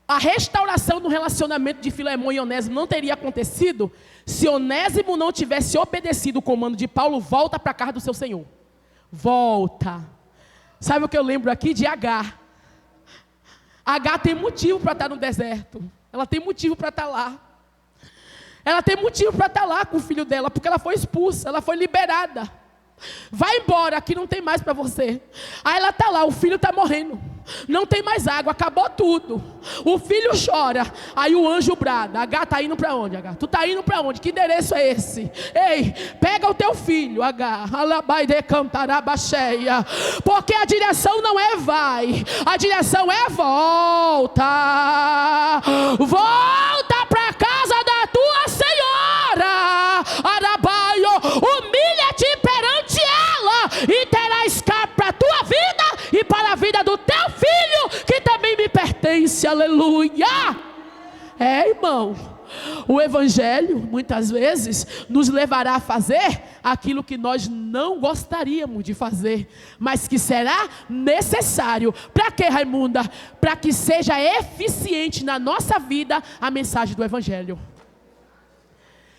A restauração do relacionamento de Filemon e Onésimo não teria acontecido se Onésimo não tivesse obedecido o comando de Paulo. Volta para a casa do seu Senhor. Volta. Sabe o que eu lembro aqui de Agar? Agar tem motivo para estar no deserto. Ela tem motivo para estar lá. Ela tem motivo para estar lá com o filho dela, porque ela foi expulsa, ela foi liberada. Vai embora, aqui não tem mais para você. Aí ela está lá, o filho está morrendo. Não tem mais água, acabou tudo. O filho chora. Aí o anjo brada. Agar está indo para onde, Agar? Tu está indo para onde? Que endereço é esse? Ei, pega o teu filho, Agar. Alabai de cantarabacheia. Porque a direção não é vai, a direção é volta. Volta para casa da tua senhora. Arabaio, humilha-te perante ela e terá escape para a tua vida e para a vida do teu filho, que também me pertence. Aleluia. Irmão, o Evangelho muitas vezes nos levará a fazer aquilo que nós não gostaríamos de fazer, mas que será necessário. Para quê, Raimunda? Para que seja eficiente na nossa vida a mensagem do Evangelho.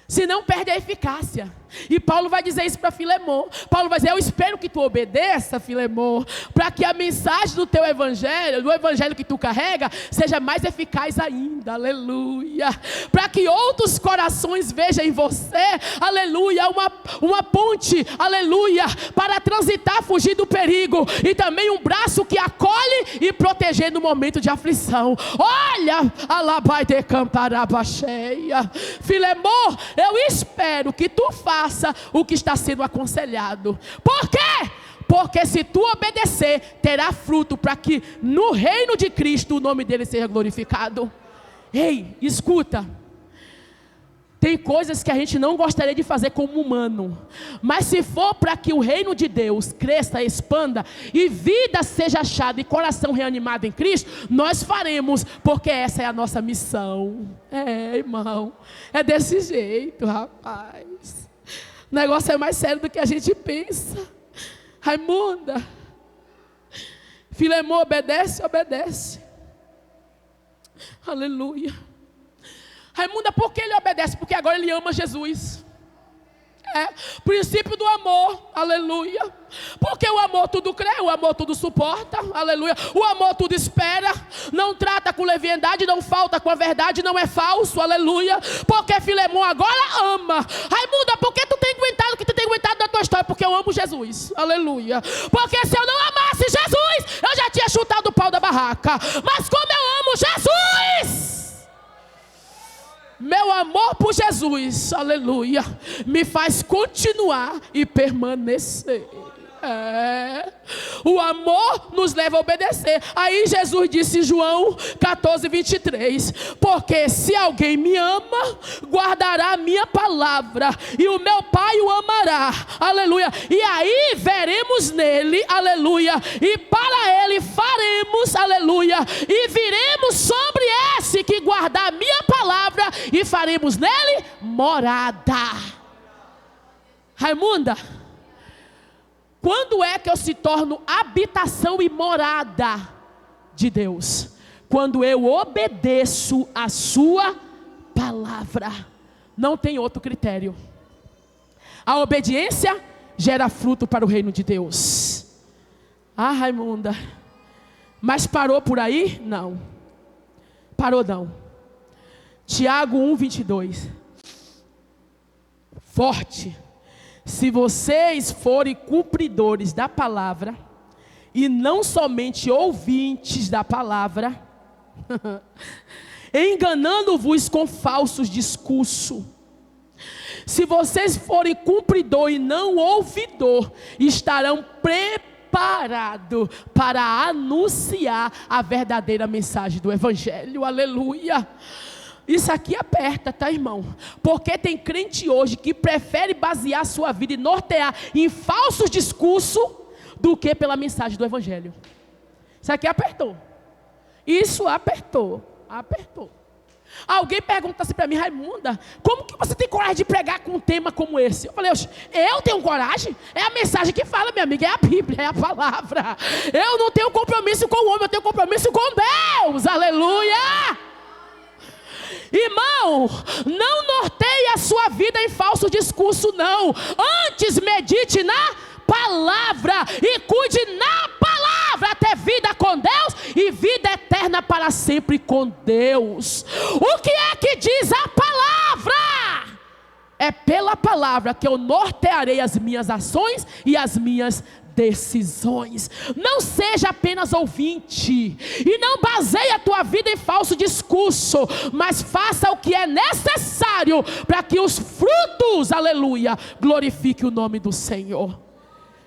Senão perde a eficácia. E Paulo vai dizer isso para Filemon. Paulo vai dizer: eu espero que tu obedeça, Filemon, para que a mensagem do teu evangelho, do evangelho que tu carrega, seja mais eficaz ainda. Aleluia. Para que outros corações vejam em você, aleluia, uma ponte, aleluia, para transitar, fugir do perigo, e também um braço que acolhe e proteger no momento de aflição. Olha, alabai de camparabacheia. Filemon, eu espero que tu faça o que está sendo aconselhado. Por quê? Porque se tu obedecer, terá fruto para que no reino de Cristo o nome dele seja glorificado. Ei, escuta. Tem coisas que a gente não gostaria de fazer como humano, mas se for para que o reino de Deus cresça, expanda e vida seja achada e coração reanimado em Cristo, nós faremos, porque essa é a nossa missão. Irmão, é desse jeito, rapaz. O negócio é mais sério do que a gente pensa. Raimunda, Filemon obedece, obedece. Aleluia. Raimunda, por que ele obedece? Porque agora ele ama Jesus. Princípio do amor, aleluia. Porque o amor tudo crê, o amor tudo suporta, aleluia. O amor tudo espera, não trata com leviandade, não falta com a verdade, não é falso, aleluia. Porque Filemon agora ama. Raimunda, por que tu tem aguentado o que tu tem aguentado na tua história? Porque eu amo Jesus, aleluia. Porque se eu não amasse Jesus, eu já tinha chutado o pau da barraca. Mas como eu amo Jesus, meu amor por Jesus, aleluia, me faz continuar e permanecer. O amor nos leva a obedecer. Aí Jesus disse em João 14:23: porque se alguém me ama, guardará a minha palavra, e o meu Pai o amará, aleluia, e aí veremos nele, aleluia, e para ele faremos, aleluia, e viremos sobre esse que guardar a minha palavra, e faremos nele morada. Raimunda, quando é que eu se torno habitação e morada de Deus? Quando eu obedeço a sua palavra. Não tem outro critério. A obediência gera fruto para o reino de Deus. Raimunda, mas parou por aí? Não. Parou não. Tiago 1:22. Forte. Se vocês forem cumpridores da palavra, e não somente ouvintes da palavra, enganando-vos com falsos discursos. Se vocês forem cumpridor e não ouvidor, estarão preparados para anunciar a verdadeira mensagem do Evangelho. Aleluia! Isso aqui aperta, tá, irmão? Porque tem crente hoje que prefere basear sua vida e nortear em falsos discursos do que pela mensagem do Evangelho. Isso aqui apertou. Isso apertou. Alguém pergunta assim para mim: Raimunda, como que você tem coragem de pregar com um tema como esse? Eu falei: eu tenho coragem? É a mensagem que fala, minha amiga, é a Bíblia, é a palavra. Eu não tenho compromisso com o homem, eu tenho compromisso com Deus. Aleluia! Irmão, não norteie a sua vida em falso discurso, não. Antes medite na palavra e cuide na palavra até vida com Deus e vida eterna para sempre com Deus. O que é que diz a palavra? É pela palavra que eu nortearei as minhas ações e as minhas decisões. Não seja apenas ouvinte e não baseie a tua vida em falso discurso, mas faça o que é necessário para que os frutos, aleluia, glorifiquem o nome do Senhor.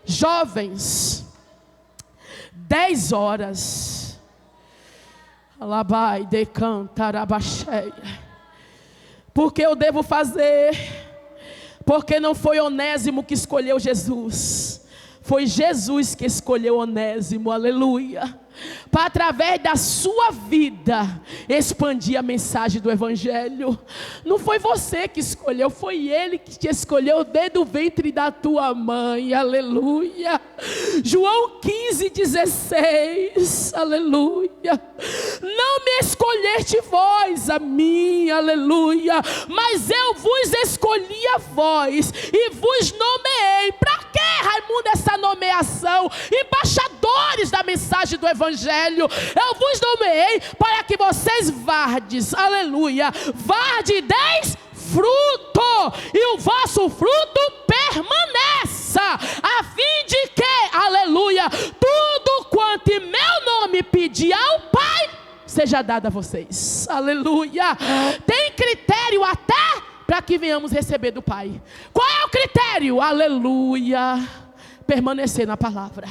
Jovens, 10 horas, alabai de cantarabacheia. Porque eu devo fazer? Porque não foi Onésimo que escolheu Jesus, foi Jesus que escolheu Onésimo, aleluia, para através da sua vida expandir a mensagem do Evangelho. Não foi você que escolheu, foi Ele que te escolheu desde o ventre da tua mãe, aleluia. João 15:16, aleluia. Não me escolheste vós a mim, aleluia, mas eu vos escolhi a vós e vos nomeei. Para que, Raimundo, essa nomeação? Embaixadores da mensagem do Evangelho. Eu vos nomeei para que vocês vardes, aleluia, vardeis fruto, e o vosso fruto permaneça, a fim de que, aleluia, tudo quanto em meu nome pedir ao Pai, seja dado a vocês, aleluia. Tem critério até para que venhamos receber do Pai. Qual é o critério? Aleluia, permanecer na palavra.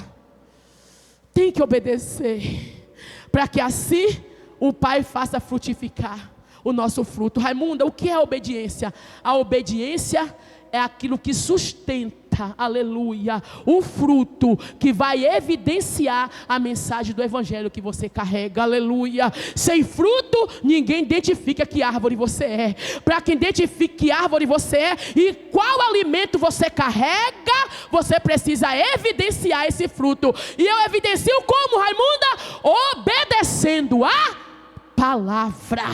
Tem que obedecer, para que assim o Pai faça frutificar o nosso fruto. Raimunda, o que é a obediência? A obediência é aquilo que sustenta, aleluia, o fruto que vai evidenciar a mensagem do Evangelho que você carrega, aleluia. Sem fruto, ninguém identifica que árvore você é. Para que identifique que árvore você é e qual alimento você carrega, você precisa evidenciar esse fruto. E eu evidencio como, Raimunda? Obedecendo a palavra.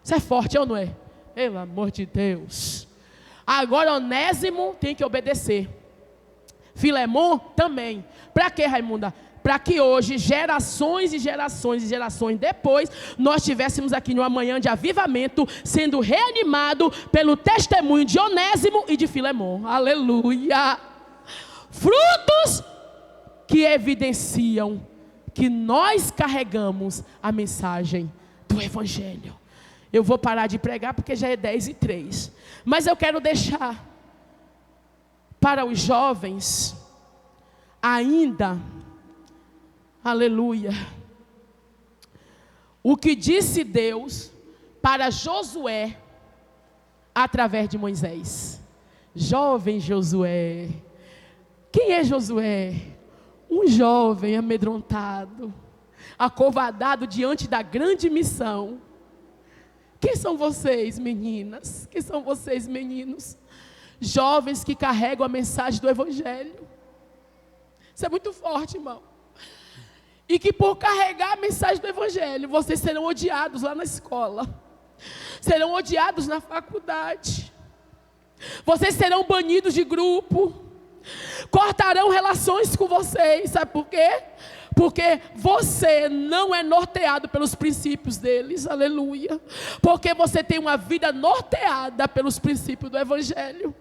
Isso é forte, ou não é? Pelo amor de Deus. Agora Onésimo tem que obedecer. Filemon também. Para quê, Raimunda? Para que hoje, gerações e gerações e gerações depois, nós estivéssemos aqui numa manhã de avivamento, sendo reanimado pelo testemunho de Onésimo e de Filemon. Aleluia! Frutos que evidenciam que nós carregamos a mensagem do Evangelho. Eu vou parar de pregar porque já é 10:03. Mas eu quero deixar para os jovens ainda, aleluia, o que disse Deus para Josué através de Moisés. Jovem Josué. Quem é Josué? Um jovem amedrontado, acovardado diante da grande missão. Quem são vocês, meninas? Quem são vocês, meninos? Jovens que carregam a mensagem do Evangelho. Isso é muito forte, irmão. E que por carregar a mensagem do Evangelho, vocês serão odiados lá na escola. Serão odiados na faculdade. Vocês serão banidos de grupo. Cortarão relações com vocês. Sabe por quê? Porque você não é norteado pelos princípios deles, aleluia. Porque você tem uma vida norteada pelos princípios do Evangelho.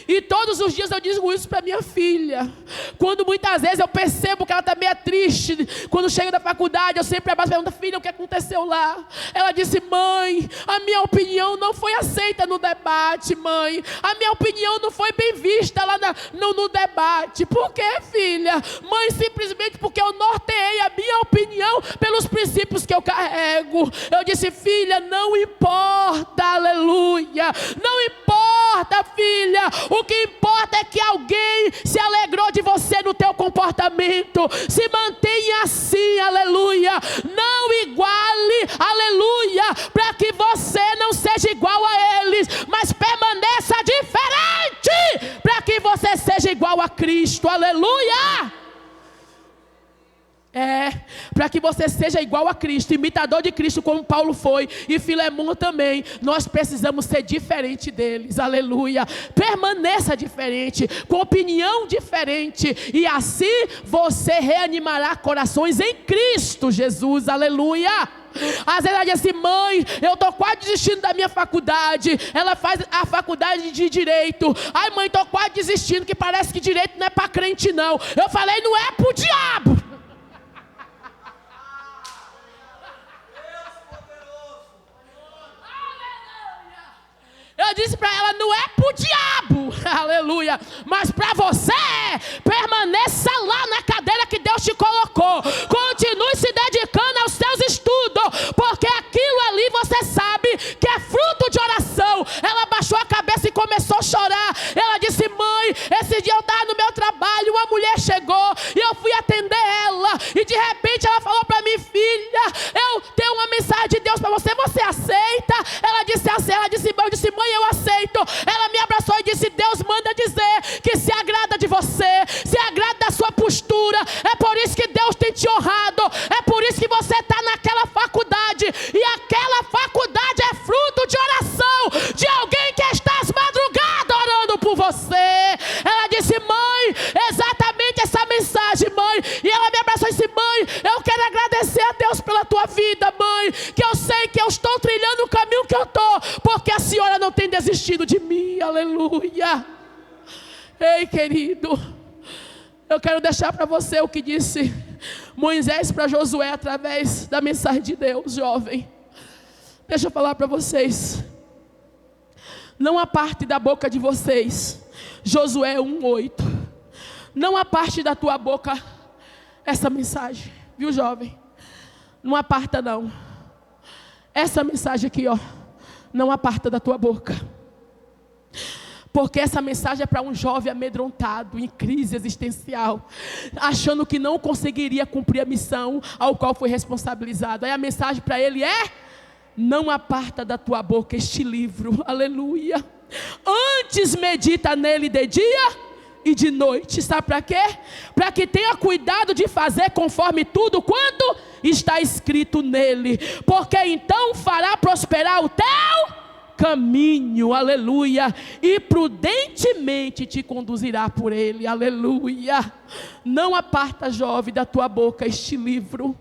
E todos os dias eu digo isso para minha filha. Quando muitas vezes eu percebo que ela está meio triste, quando chega da faculdade, eu sempre abraço e pergunto: filha, o que aconteceu lá? Ela disse: mãe, a minha opinião não foi aceita no debate, mãe. A minha opinião não foi bem vista lá no debate. Por quê, filha? Mãe, simplesmente porque eu norteei a minha opinião pelos princípios que eu carrego. Eu disse: filha, não importa, aleluia. Não importa, filha. O que importa é que alguém se alegrou de você no teu comportamento. Se mantenha assim, aleluia. Não iguale, aleluia, para que você não seja igual a eles, mas permaneça diferente, para que você seja igual a Cristo, aleluia. Para que você seja igual a Cristo, imitador de Cristo, como Paulo foi, e Filemão também. Nós precisamos ser diferente deles, aleluia. Permaneça diferente, com opinião diferente, e assim você reanimará corações em Cristo Jesus, aleluia. Às vezes ela diz assim: mãe, eu estou quase desistindo da minha faculdade. Ela faz a faculdade de Direito. Ai, mãe, estou quase desistindo, que parece que Direito não é para crente não. Eu falei: não é para o diabo. Eu disse para ela: não é para o diabo, aleluia, mas para você. Permaneça lá na cadeira que Deus te colocou. Continue se dedicando aos seus estudos, porque aquilo ali você sabe que é fruto de oração. Ela baixou a cabeça e começou a chorar. Ela disse: mãe, esse dia eu estava no meu trabalho, uma mulher chegou e eu fui atender ela, e de repente ela falou para mim: filha, eu tenho uma mensagem de Deus para você, você aceita? Ela disse: aceita. Ela disse: mãe. Eu disse: mãe, eu aceito. Ela me abraçou e disse: Deus manda dizer que se agrada de você, se agrada da sua postura. É por isso que Deus tem te honrado. É por isso que você está naquela faculdade. E aquela faculdade é fruto de oração de alguém que está às madrugadas orando por você. Ela disse: mãe, exatamente essa mensagem, mãe. E ela me abraçou e disse: mãe, eu quero agradecer a Deus pela tua vida, mãe, que eu sei que eu estou trilhando o caminho que eu estou, porque a senhora não tem desistido de mim, aleluia. Ei, querido, eu quero deixar para você o que disse Moisés para Josué através da mensagem de Deus, jovem. Deixa eu falar para vocês: não aparte da boca de vocês, Josué 1:8, não aparte da tua boca essa mensagem, viu, jovem? Não aparta não. Essa mensagem aqui, ó, não aparta da tua boca. Porque essa mensagem é para um jovem amedrontado, em crise existencial, achando que não conseguiria cumprir a missão ao qual foi responsabilizado. Aí a mensagem para ele é: não aparta da tua boca este livro, aleluia. Antes medita nele de dia e de noite. Sabe para quê? Para que tenha cuidado de fazer conforme tudo quanto está escrito nele, porque então fará prosperar o teu caminho, aleluia, e prudentemente te conduzirá por ele, aleluia. Não aparta, jovem, da tua boca este livro,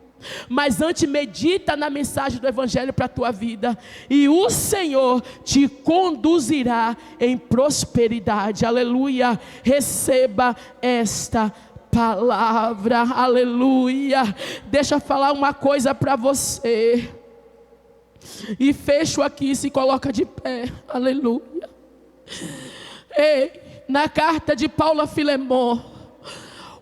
mas antes medita na mensagem do Evangelho para a tua vida, e o Senhor te conduzirá em prosperidade, aleluia. Receba esta palavra, aleluia. Deixa eu falar uma coisa para você, e fecho aqui, se coloca de pé, aleluia. Ei, na carta de Paulo a Filemão,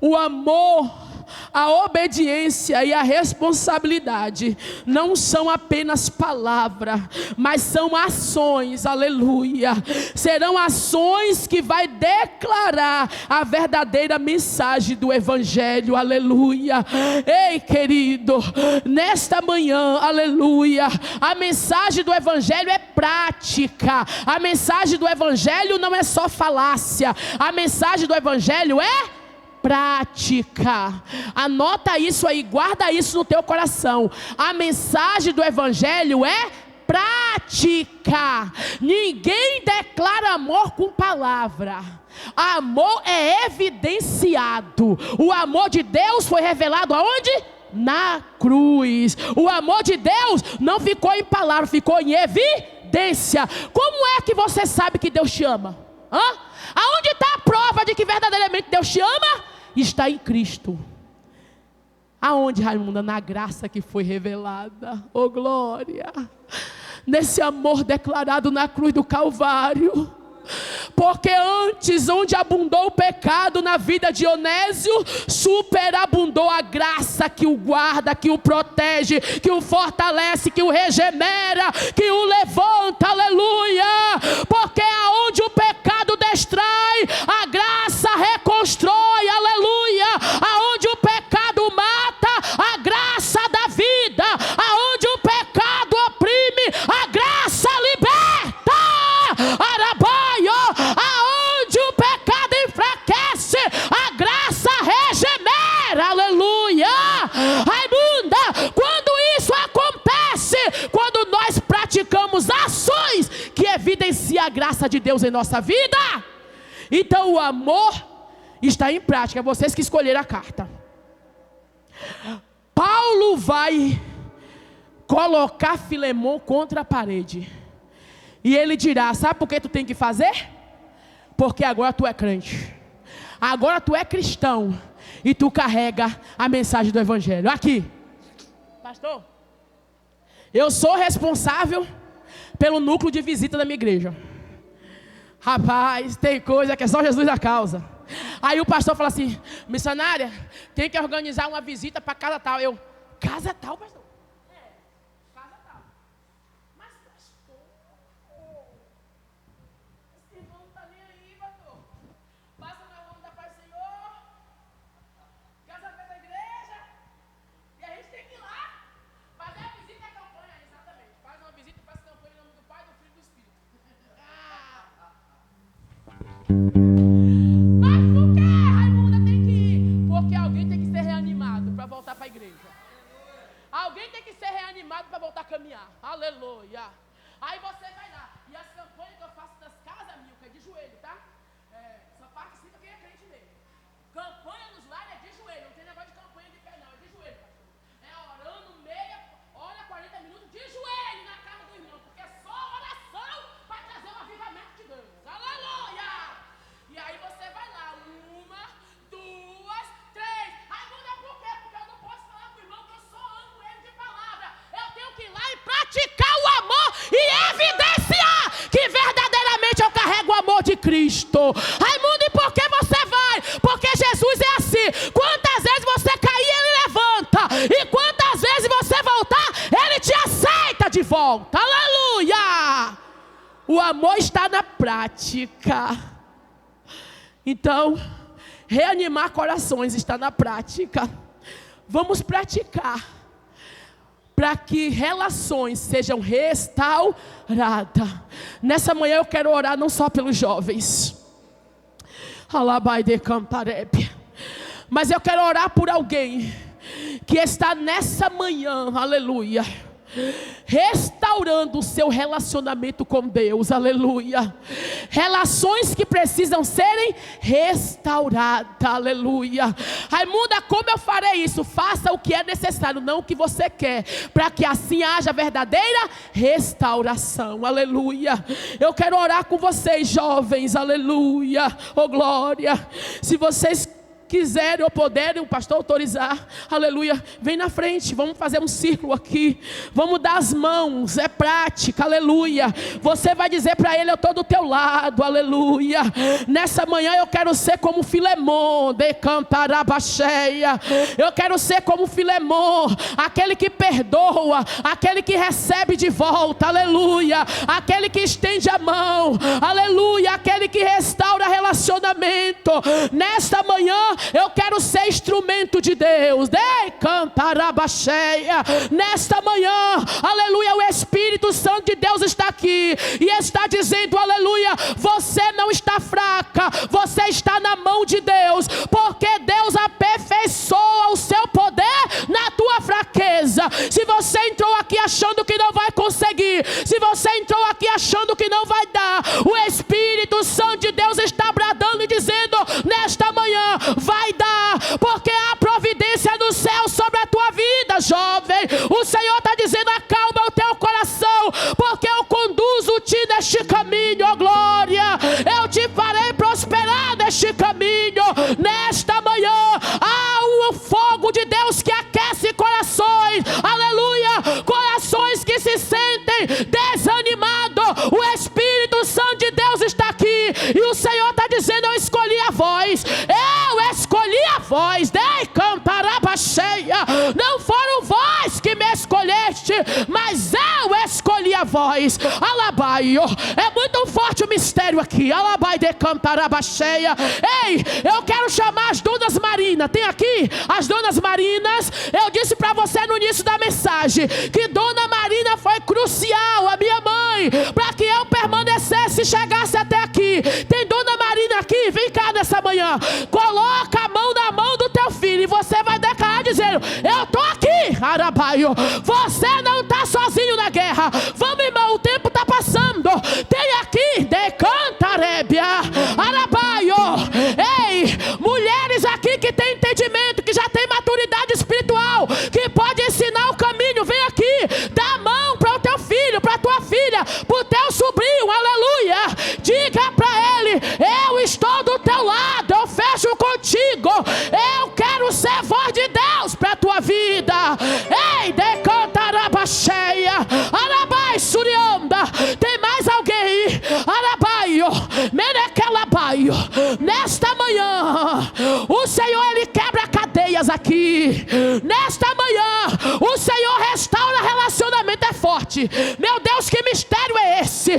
o amor, a obediência e a responsabilidade não são apenas palavras, mas são ações, aleluia. Serão ações que vai declarar a verdadeira mensagem do Evangelho, aleluia. Ei, querido, nesta manhã, aleluia, a mensagem do Evangelho é prática. A mensagem do Evangelho não é só falácia. A mensagem do Evangelho é prática. Anota isso aí, guarda isso no teu coração. A mensagem do Evangelho é prática. Ninguém declara amor com palavra. Amor é evidenciado. O amor de Deus foi revelado aonde? Na cruz. O amor de Deus não ficou em palavra, ficou em evidência. Como é que você sabe que Deus te ama? Aonde realmente Deus te ama, está em Cristo. Aonde, Raimunda? Na graça que foi revelada. Oh glória! Nesse amor declarado na cruz do Calvário. Porque antes, onde abundou o pecado na vida de Onésio, superabundou a graça que o guarda, que o protege, que o fortalece, que o regenera, que o levanta, aleluia. Porque aonde o pecado destrai, a graça reconstrói, aleluia. Aonde o pecado mata, a graça dá vida. Aonde o pecado oprime, a graça liberta. Aonde o pecado enfraquece, a graça regenera, aleluia. Raimunda, quando isso acontece, quando nós praticamos ações que evidenciam a graça de Deus em nossa vida, então o amor está em prática. É vocês que escolheram a carta. Paulo vai colocar Filemon contra a parede. E ele dirá, sabe por que tu tem que fazer? Porque agora tu é crente. Agora tu é cristão. E tu carrega a mensagem do evangelho. Aqui. Pastor, eu sou responsável pelo núcleo de visita da minha igreja. Rapaz, tem coisa que é só Jesus a causa. Aí o pastor fala assim, missionária, tem que organizar uma visita para casa tal. Eu, casa tal, pastor? Mas por que, Raimunda, tem que ir? Porque alguém tem que ser reanimado para voltar para a igreja. Alguém tem que ser reanimado para voltar a caminhar. Aleluia. Aí você vai lá. E as campanhas que eu faço nas casas, Milka, é de joelho, tá? Só participa quem é crente mesmo. Campanha nos lares é de joelho. Não tem negócio de campanha de pé, não. É de joelho, pastor. É orando hora 40 minutos de joelho na casa do irmão. Porque é só oração para trazer um avivamento de Deus. Aleluia. E aí você vai lá, 1, 2, 3. Raimunda, por quê? Porque eu não posso falar com o irmão que eu só amo ele de palavra. Eu tenho que ir lá e praticar o amor e evidenciar que verdadeiramente eu carrego o amor de Cristo. Raimundo, e por que você vai? Porque Jesus é assim. Quantas vezes você cair, Ele levanta. E quantas vezes você voltar, Ele te aceita de volta. Aleluia! O amor está na prática. Então, reanimar corações está na prática. Vamos praticar para que relações sejam restauradas. Nessa manhã eu quero orar não só pelos jovens, mas eu quero orar por alguém que está nessa manhã, aleluia, restaurando o seu relacionamento com Deus, aleluia. Relações que precisam serem restauradas, aleluia. Raimunda, como eu farei isso? Faça o que é necessário, não o que você quer, para que assim haja verdadeira restauração, aleluia. Eu quero orar com vocês, jovens, aleluia, oh glória. Se vocês quiserem ou puderem, o pastor autorizar, aleluia, vem na frente, vamos fazer um círculo aqui, vamos dar as mãos, é prática, aleluia. Você vai dizer para ele, eu estou do teu lado, aleluia. Nessa manhã eu quero ser como Filemon, de Cantarabacheia. Eu quero ser como Filemon, aquele que perdoa, aquele que recebe de volta, aleluia, aquele que estende a mão, aleluia, aquele que restaura relacionamento. Nesta manhã eu quero ser instrumento de Deus. Nesta manhã, aleluia, o Espírito Santo de Deus está aqui e está dizendo, aleluia, você não está fraca, você está na mão de Deus, porque Deus aperfeiçoa o seu poder na tua fraqueza. Se você entrou aqui achando que não vai conseguir, se você entrou aqui achando que não vai dar, o Espírito Santo de Deus está bradando e dizendo, nesta manhã, vai dar, porque há providência do céu sobre a tua vida, jovem. O Senhor está dizendo, acalma o teu coração, porque eu conduzo-te neste caminho, ó glória. Eu te farei prosperar neste caminho. Senhor está dizendo: eu escolhi a voz. Eu escolhi a voz. Dei camparaba cheia. Não foram vós que me escolheste, mas eu escolhi a voz. Alabaio. É muito forte o mistério aqui. Alabai de camparaba cheia. Ei, eu quero chamar as donas Marinas. Tem aqui as donas Marinas. Eu disse para você no início da mensagem que Dona Marina foi crucial, a minha mãe, para que eu permanecesse e chegasse até aqui. Tem Dona Marina aqui? Vem cá nessa manhã. Coloca a mão na mão do teu filho e você vai declarar dizendo: eu estou aqui, Arabaio. Você não está sozinho na guerra. Vamos, irmão, o tempo está passando. Tem aqui, decantarébia, Arabaio. Ei, mulheres aqui que tem entendimento, que já tem maturidade espiritual, que pode ensinar o caminho. Vem aqui, dá a mão para o teu filho, para a tua filha, para o teu sobrinho, aleluia. Diga para ele: eu estou do teu lado, eu fecho contigo, eu quero ser voz de Deus para a tua vida. Ei, decantaraba cheia, arabai surianda. Tem mais alguém? Arabaio, menequelabaio. Nesta manhã, o Senhor, Ele quebra cadeias aqui. Nesta manhã, o Senhor restaura relacionamento. É forte. Meu Deus, que mistério é esse?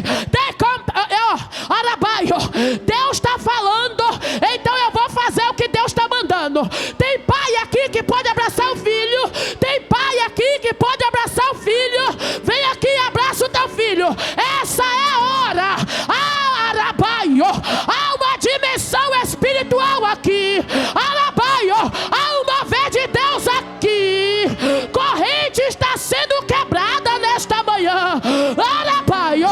Arabaio, Deus está falando, então eu vou fazer o que Deus está mandando. Tem pai aqui que pode abraçar o filho. Tem pai aqui que pode abraçar o filho. Vem aqui e abraça o teu filho. Essa é a hora. Arabaio, há uma dimensão espiritual aqui. Arabaio, há uma vez de Deus aqui. Corrente está sendo quebrada nesta manhã. Arabaio,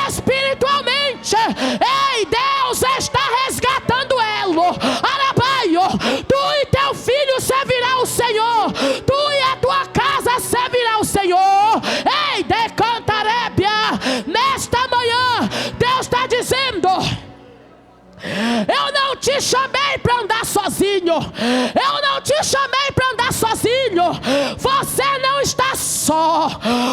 espiritualmente. Ei, Deus está resgatando elo. Arabaio, tu e teu filho servirão o Senhor. Tu e a tua casa servirão o Senhor. Ei, decantarébia. Nesta manhã, Deus está dizendo: eu não te chamei para andar sozinho. Eu não te chamei para andar sozinho. Você não está só.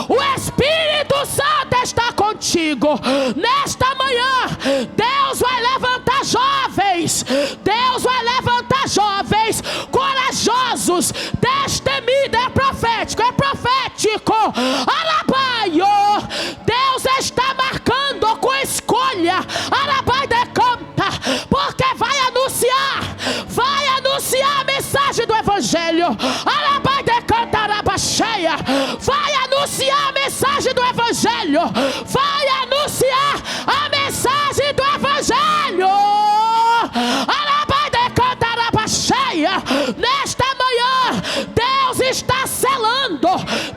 O Espírito Santo está contigo. Nesta manhã, Deus vai levantar jovens. Deus vai levantar jovens corajosos, destemidos. É profético, é profético. Alabaio. Deus está marcando com escolha. Alabai de canta, porque vai anunciar a mensagem do Evangelho. Alabai de canta, arabacheia. Vai anunciar a mensagem do Evangelho. Vai anunciar a mensagem do Evangelho. Alabai de canta, arabacheia. Nesta manhã, Deus está selando.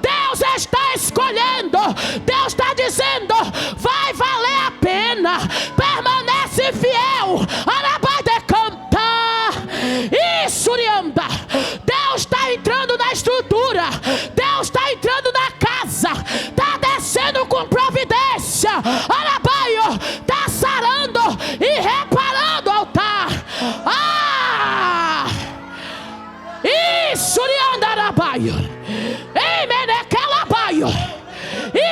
Deus está escolhendo. Deus está dizendo: vai valer a pena. Permanece fiel. Arabai de canta. Isso, Rianda. Deus está entrando na estrutura. Deus está entrando na casa. Está descendo com providência. Arabaio, está sarando e reparando o altar. Isso, Rianda, arabaio. Ei, menequelabaio.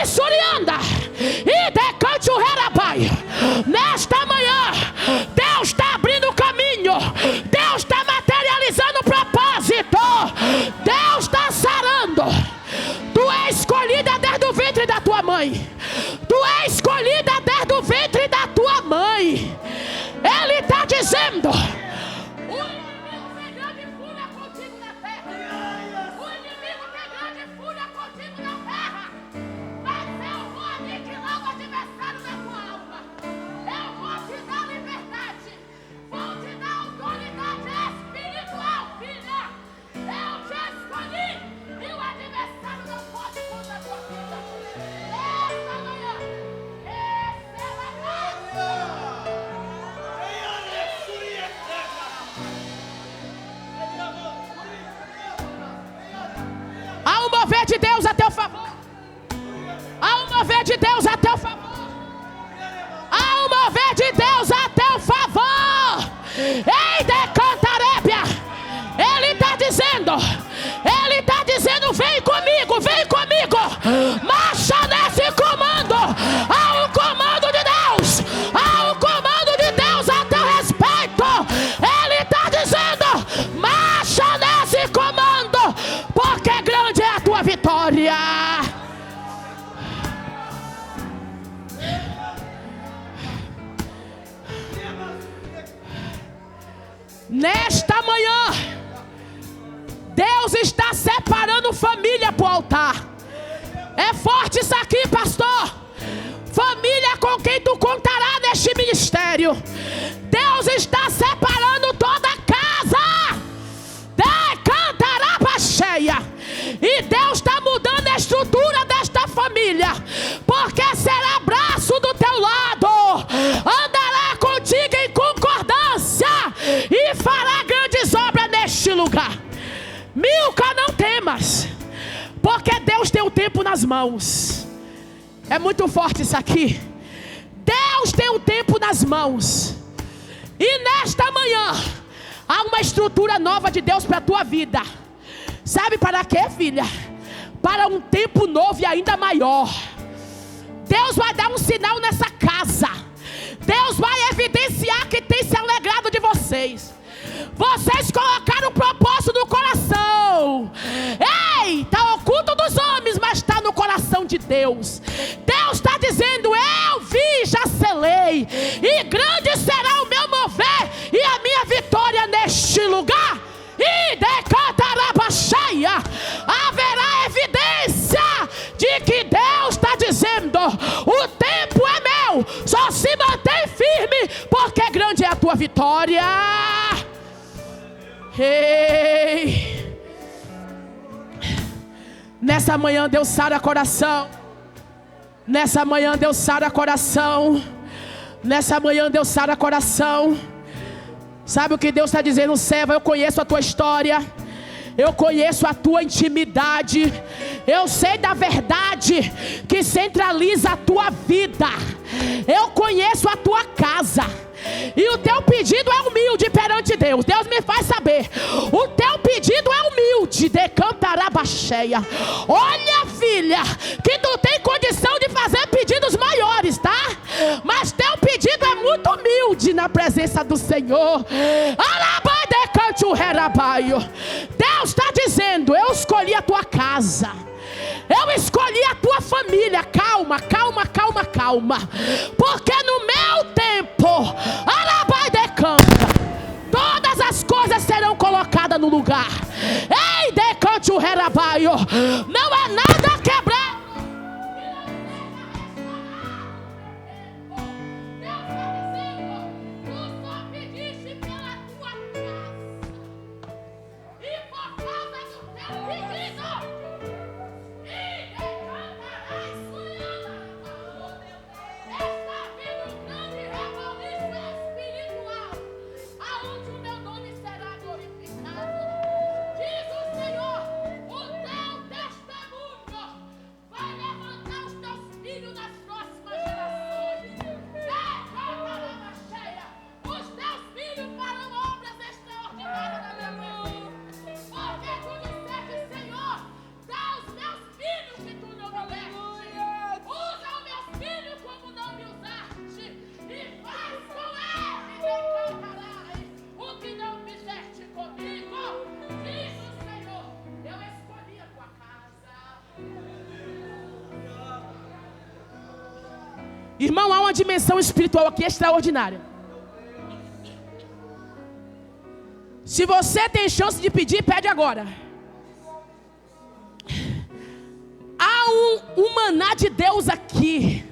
Isso, Rianda. E decante o herabaio. Nesta manhã, Deus está abrindo o caminho. Deus está materializando o propósito. Deus está sarando. Tu é escolhida desde o ventre da tua mãe. Tu é escolhida desde o ventre da tua mãe. Ele está dizendo: o inimigo tem grande fúria contigo na terra. O inimigo tem grande fúria contigo na terra. Mas eu vou aniquilar o adversário da tua alma. Eu vou te dar liberdade. Vou te dar autoridade espiritual, filha. Eu te escolhi e o adversário não pode contra a tua vida. Essa manhã, receba a graça. Há um mover de Deus a teu favor. Há um mover de Deus a teu favor. Há um mover de Deus a teu favor. Ei, decantarébia. Ele está dizendo, vem comigo, vem comigo. Marcha nesse comando. Há um comando de Deus. Há um comando de Deus a teu Nesta manhã, Deus está separando família para o altar. É forte isso aqui, pastor. Família com quem tu contará neste ministério. Deus está separando toda a casa. Decantará para cheia. E Deus está mudando a estrutura desta família. Porque será braço do teu lado. Andará contigo em concordância. E fará grandes obras neste lugar. Milca, não temas. Porque Deus tem o tempo nas mãos. É muito forte isso aqui. Deus tem o tempo nas mãos. E nesta manhã há uma estrutura nova de Deus para a tua vida. Sabe para quê, filha? Para um tempo novo e ainda maior. Deus vai dar um sinal nessa casa. Deus vai evidenciar que tem se alegrado de vocês. Vocês colocaram o propósito no coração. Ei, está oculto dos homens, mas está no coração de Deus. Deus está dizendo: eu vi, já selei, e grande será o meu mover e a minha vitória neste lugar. E decantará para cheia. Haverá evidência de que Deus está dizendo: o tempo é meu, só se mantém firme, porque grande é a tua vitória. Ei. Nessa manhã Deus sara coração. Nessa manhã Deus sara coração. Nessa manhã Deus sara coração. Sabe o que Deus está dizendo, serva? Eu conheço a tua história. Eu conheço a tua intimidade. Eu sei da verdade que centraliza a tua vida. Eu conheço a tua casa. E o teu pedido é humilde perante Deus. Deus me faz saber. O teu pedido é humilde. Decantará baixeia. Olha, filha, que tu tem condição de fazer pedidos maiores, tá? Mas teu pedido é muito humilde na presença do Senhor. Alabai decante o herabaio. Deus está dizendo: eu escolhi a tua casa. Eu escolhi a tua família. Calma, calma, calma, calma. Porque no meu tempo, alabai decanta, todas as coisas serão colocadas no lugar. Ei, decante o herabaio. Não há nada quebrado. Irmão, há uma dimensão espiritual aqui extraordinária. Se você tem chance de pedir, pede agora. Há um maná de Deus aqui.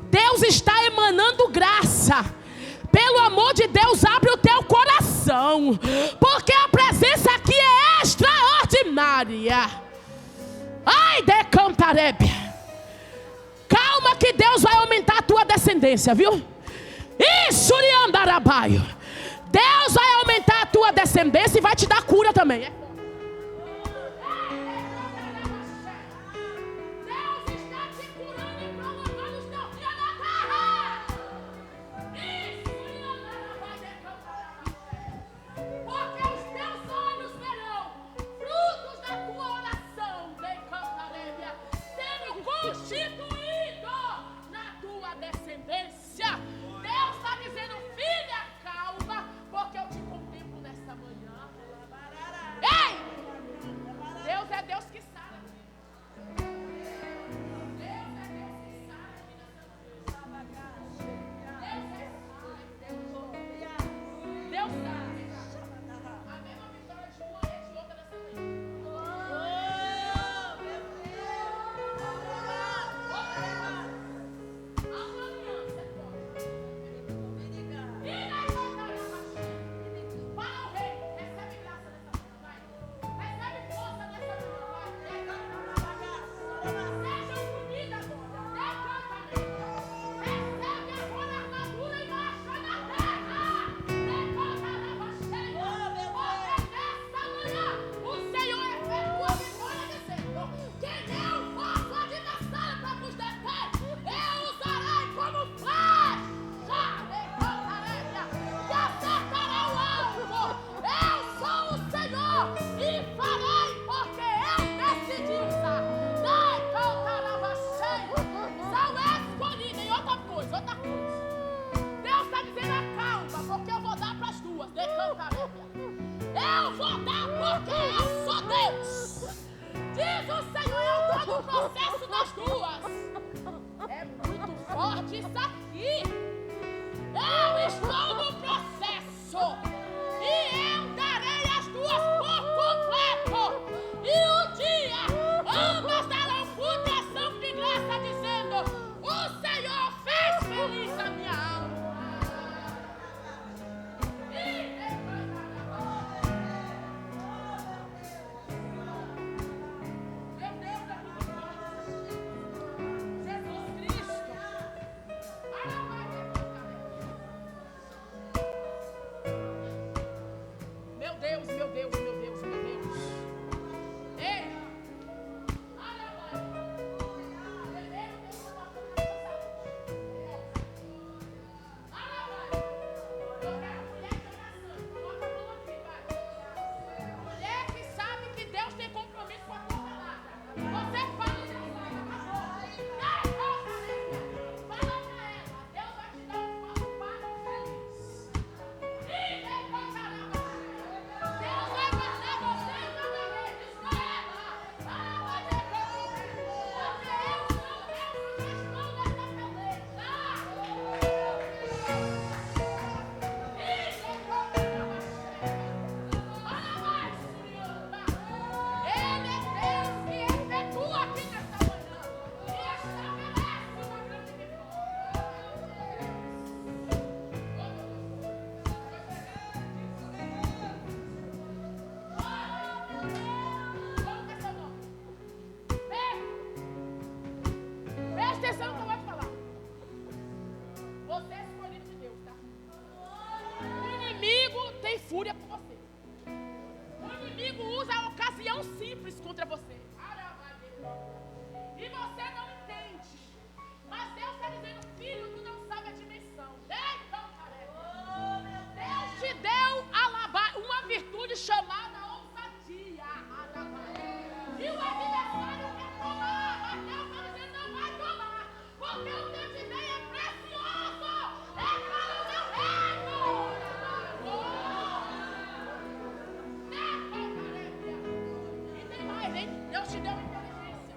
Deus está emanando graça. Pelo amor de Deus, abre o teu coração, porque a presença aqui é extraordinária. Ai, decantarebe. Calma que Deus vai aumentar a tua descendência, viu? Isso, Riandarabaio. Deus vai aumentar a tua descendência e vai te dar cura também. Eu vou dar porque eu sou Deus. Diz o Senhor, eu estou no processo das duas. É muito forte isso aqui. Eu estou no processo. E eu darei as duas por completo. E um dia, ambas darão fruto de graça, dizendo: o Senhor fez feliz a minha alma. Meu Deus, meu Deus, meu Deus, meu Deus. Ei! Mulher que sabe que Deus tem compromisso com a tua palavra. Você fala e Deus fala, acabou. Fala pra ela, Deus vai te dar um passo feliz. Deus vai fazer você também. Diz pra ela. Porque eu sou Deus que estou nessa beleza. Olha mais, Senhor. Ele é Deus que efetua aqui nesta manhã e estabelece uma grande vitória. Qual é o seu nome? Presta atenção no que eu vou te falar. Você é escolhido de Deus, tá? O inimigo tem fúria com você. O inimigo usa a ocasião simples contra você. E você não entende. Mas Deus está dizendo: filho, tu não sabe a dimensão. Deus te deu uma virtude chamada ousadia. E o adversário quer tomar. Mas Deus está dizendo: não vai tomar. Porque o que eu te dei é precioso. É para o meu reino. E tem mais, hein? Deus te deu inteligência.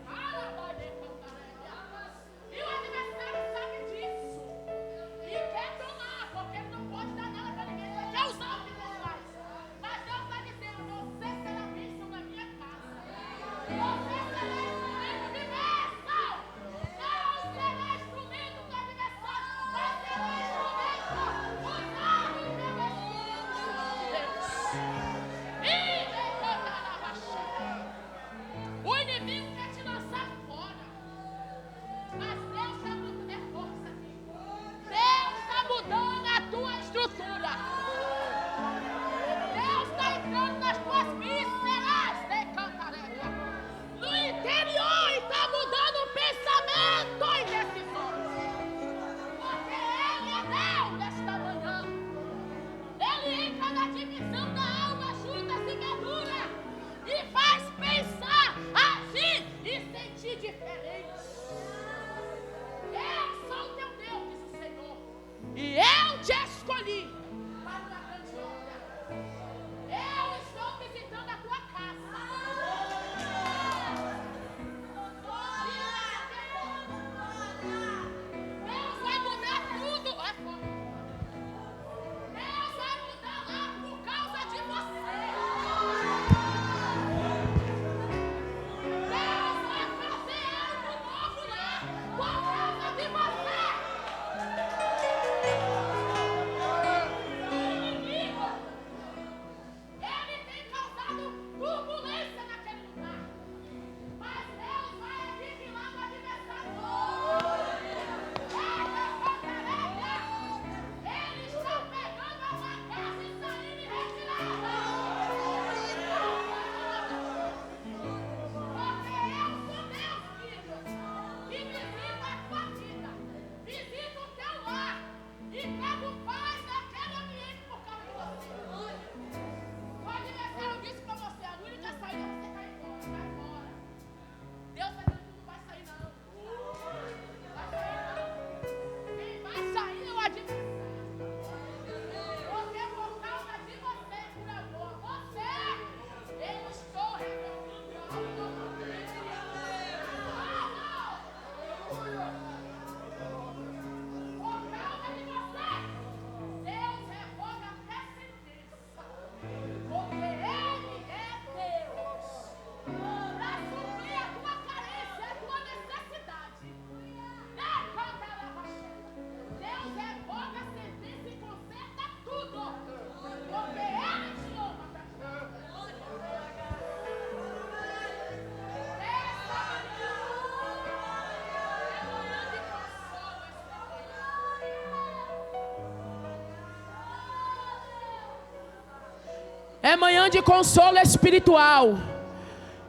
É manhã de consolo espiritual.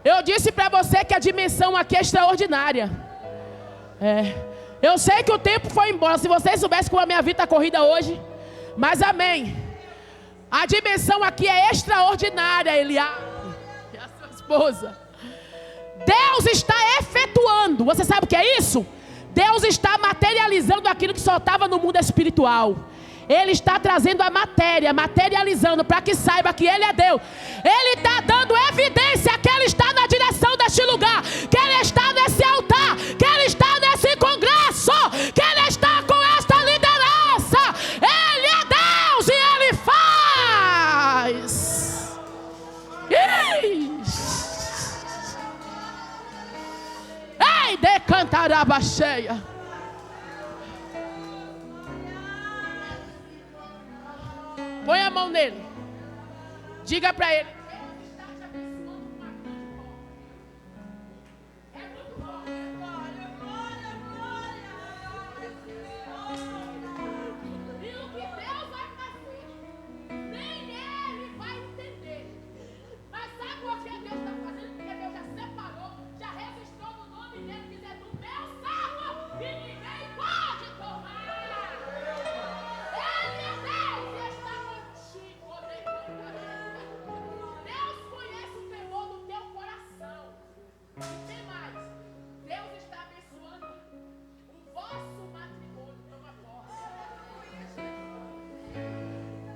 Eu disse para você que a dimensão aqui é extraordinária. Eu sei que o tempo foi embora. Se vocês soubessem como a minha vida está corrida hoje. Mas amém. A dimensão aqui é extraordinária, Eliabe e a sua esposa. Deus está efetuando. Você sabe o que é isso? Deus está materializando aquilo que só estava no mundo espiritual. Ele está trazendo a matéria, materializando, para que saiba que Ele é Deus. Ele está dando evidência que Ele está na direção deste lugar, que Ele está nesse altar, que Ele está nesse congresso, que Ele está com esta liderança. Ele é Deus e Ele faz. Ei, decantaraba cheia. Põe a mão nele. Diga para ele.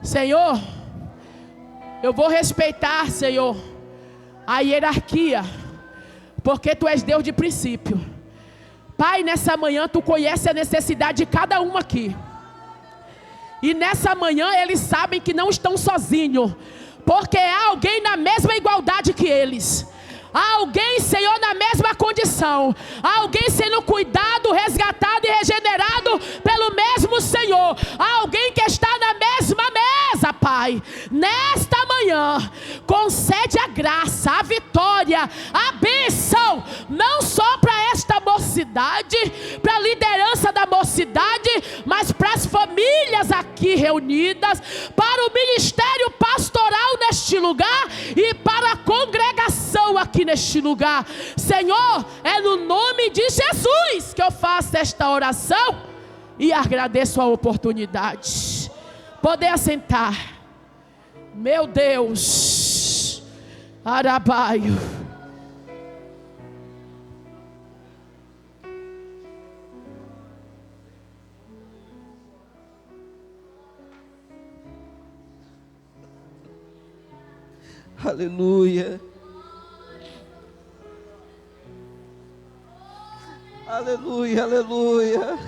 Senhor, eu vou respeitar, Senhor, a hierarquia, porque Tu és Deus de princípio. Pai, nessa manhã Tu conhece a necessidade de cada um aqui. E nessa manhã eles sabem que não estão sozinhos, porque há alguém na mesma igualdade que eles. Há alguém, Senhor, na mesma condição. Há alguém sendo cuidado, resgatado e regenerado pelo mesmo Senhor. Há alguém que está na mesma mesa, Pai. Nesta manhã, concede a graça, a vitória, a bênção, não só para esta mocidade, para a liderança da mocidade, mas para as famílias aqui reunidas, para o ministério pastoral neste lugar e para a congregação aqui neste lugar. Senhor, é no nome de Jesus que eu faço esta oração e agradeço a oportunidade. Poder assentar. Meu Deus, Arabaio. Aleluia. Aleluia, aleluia.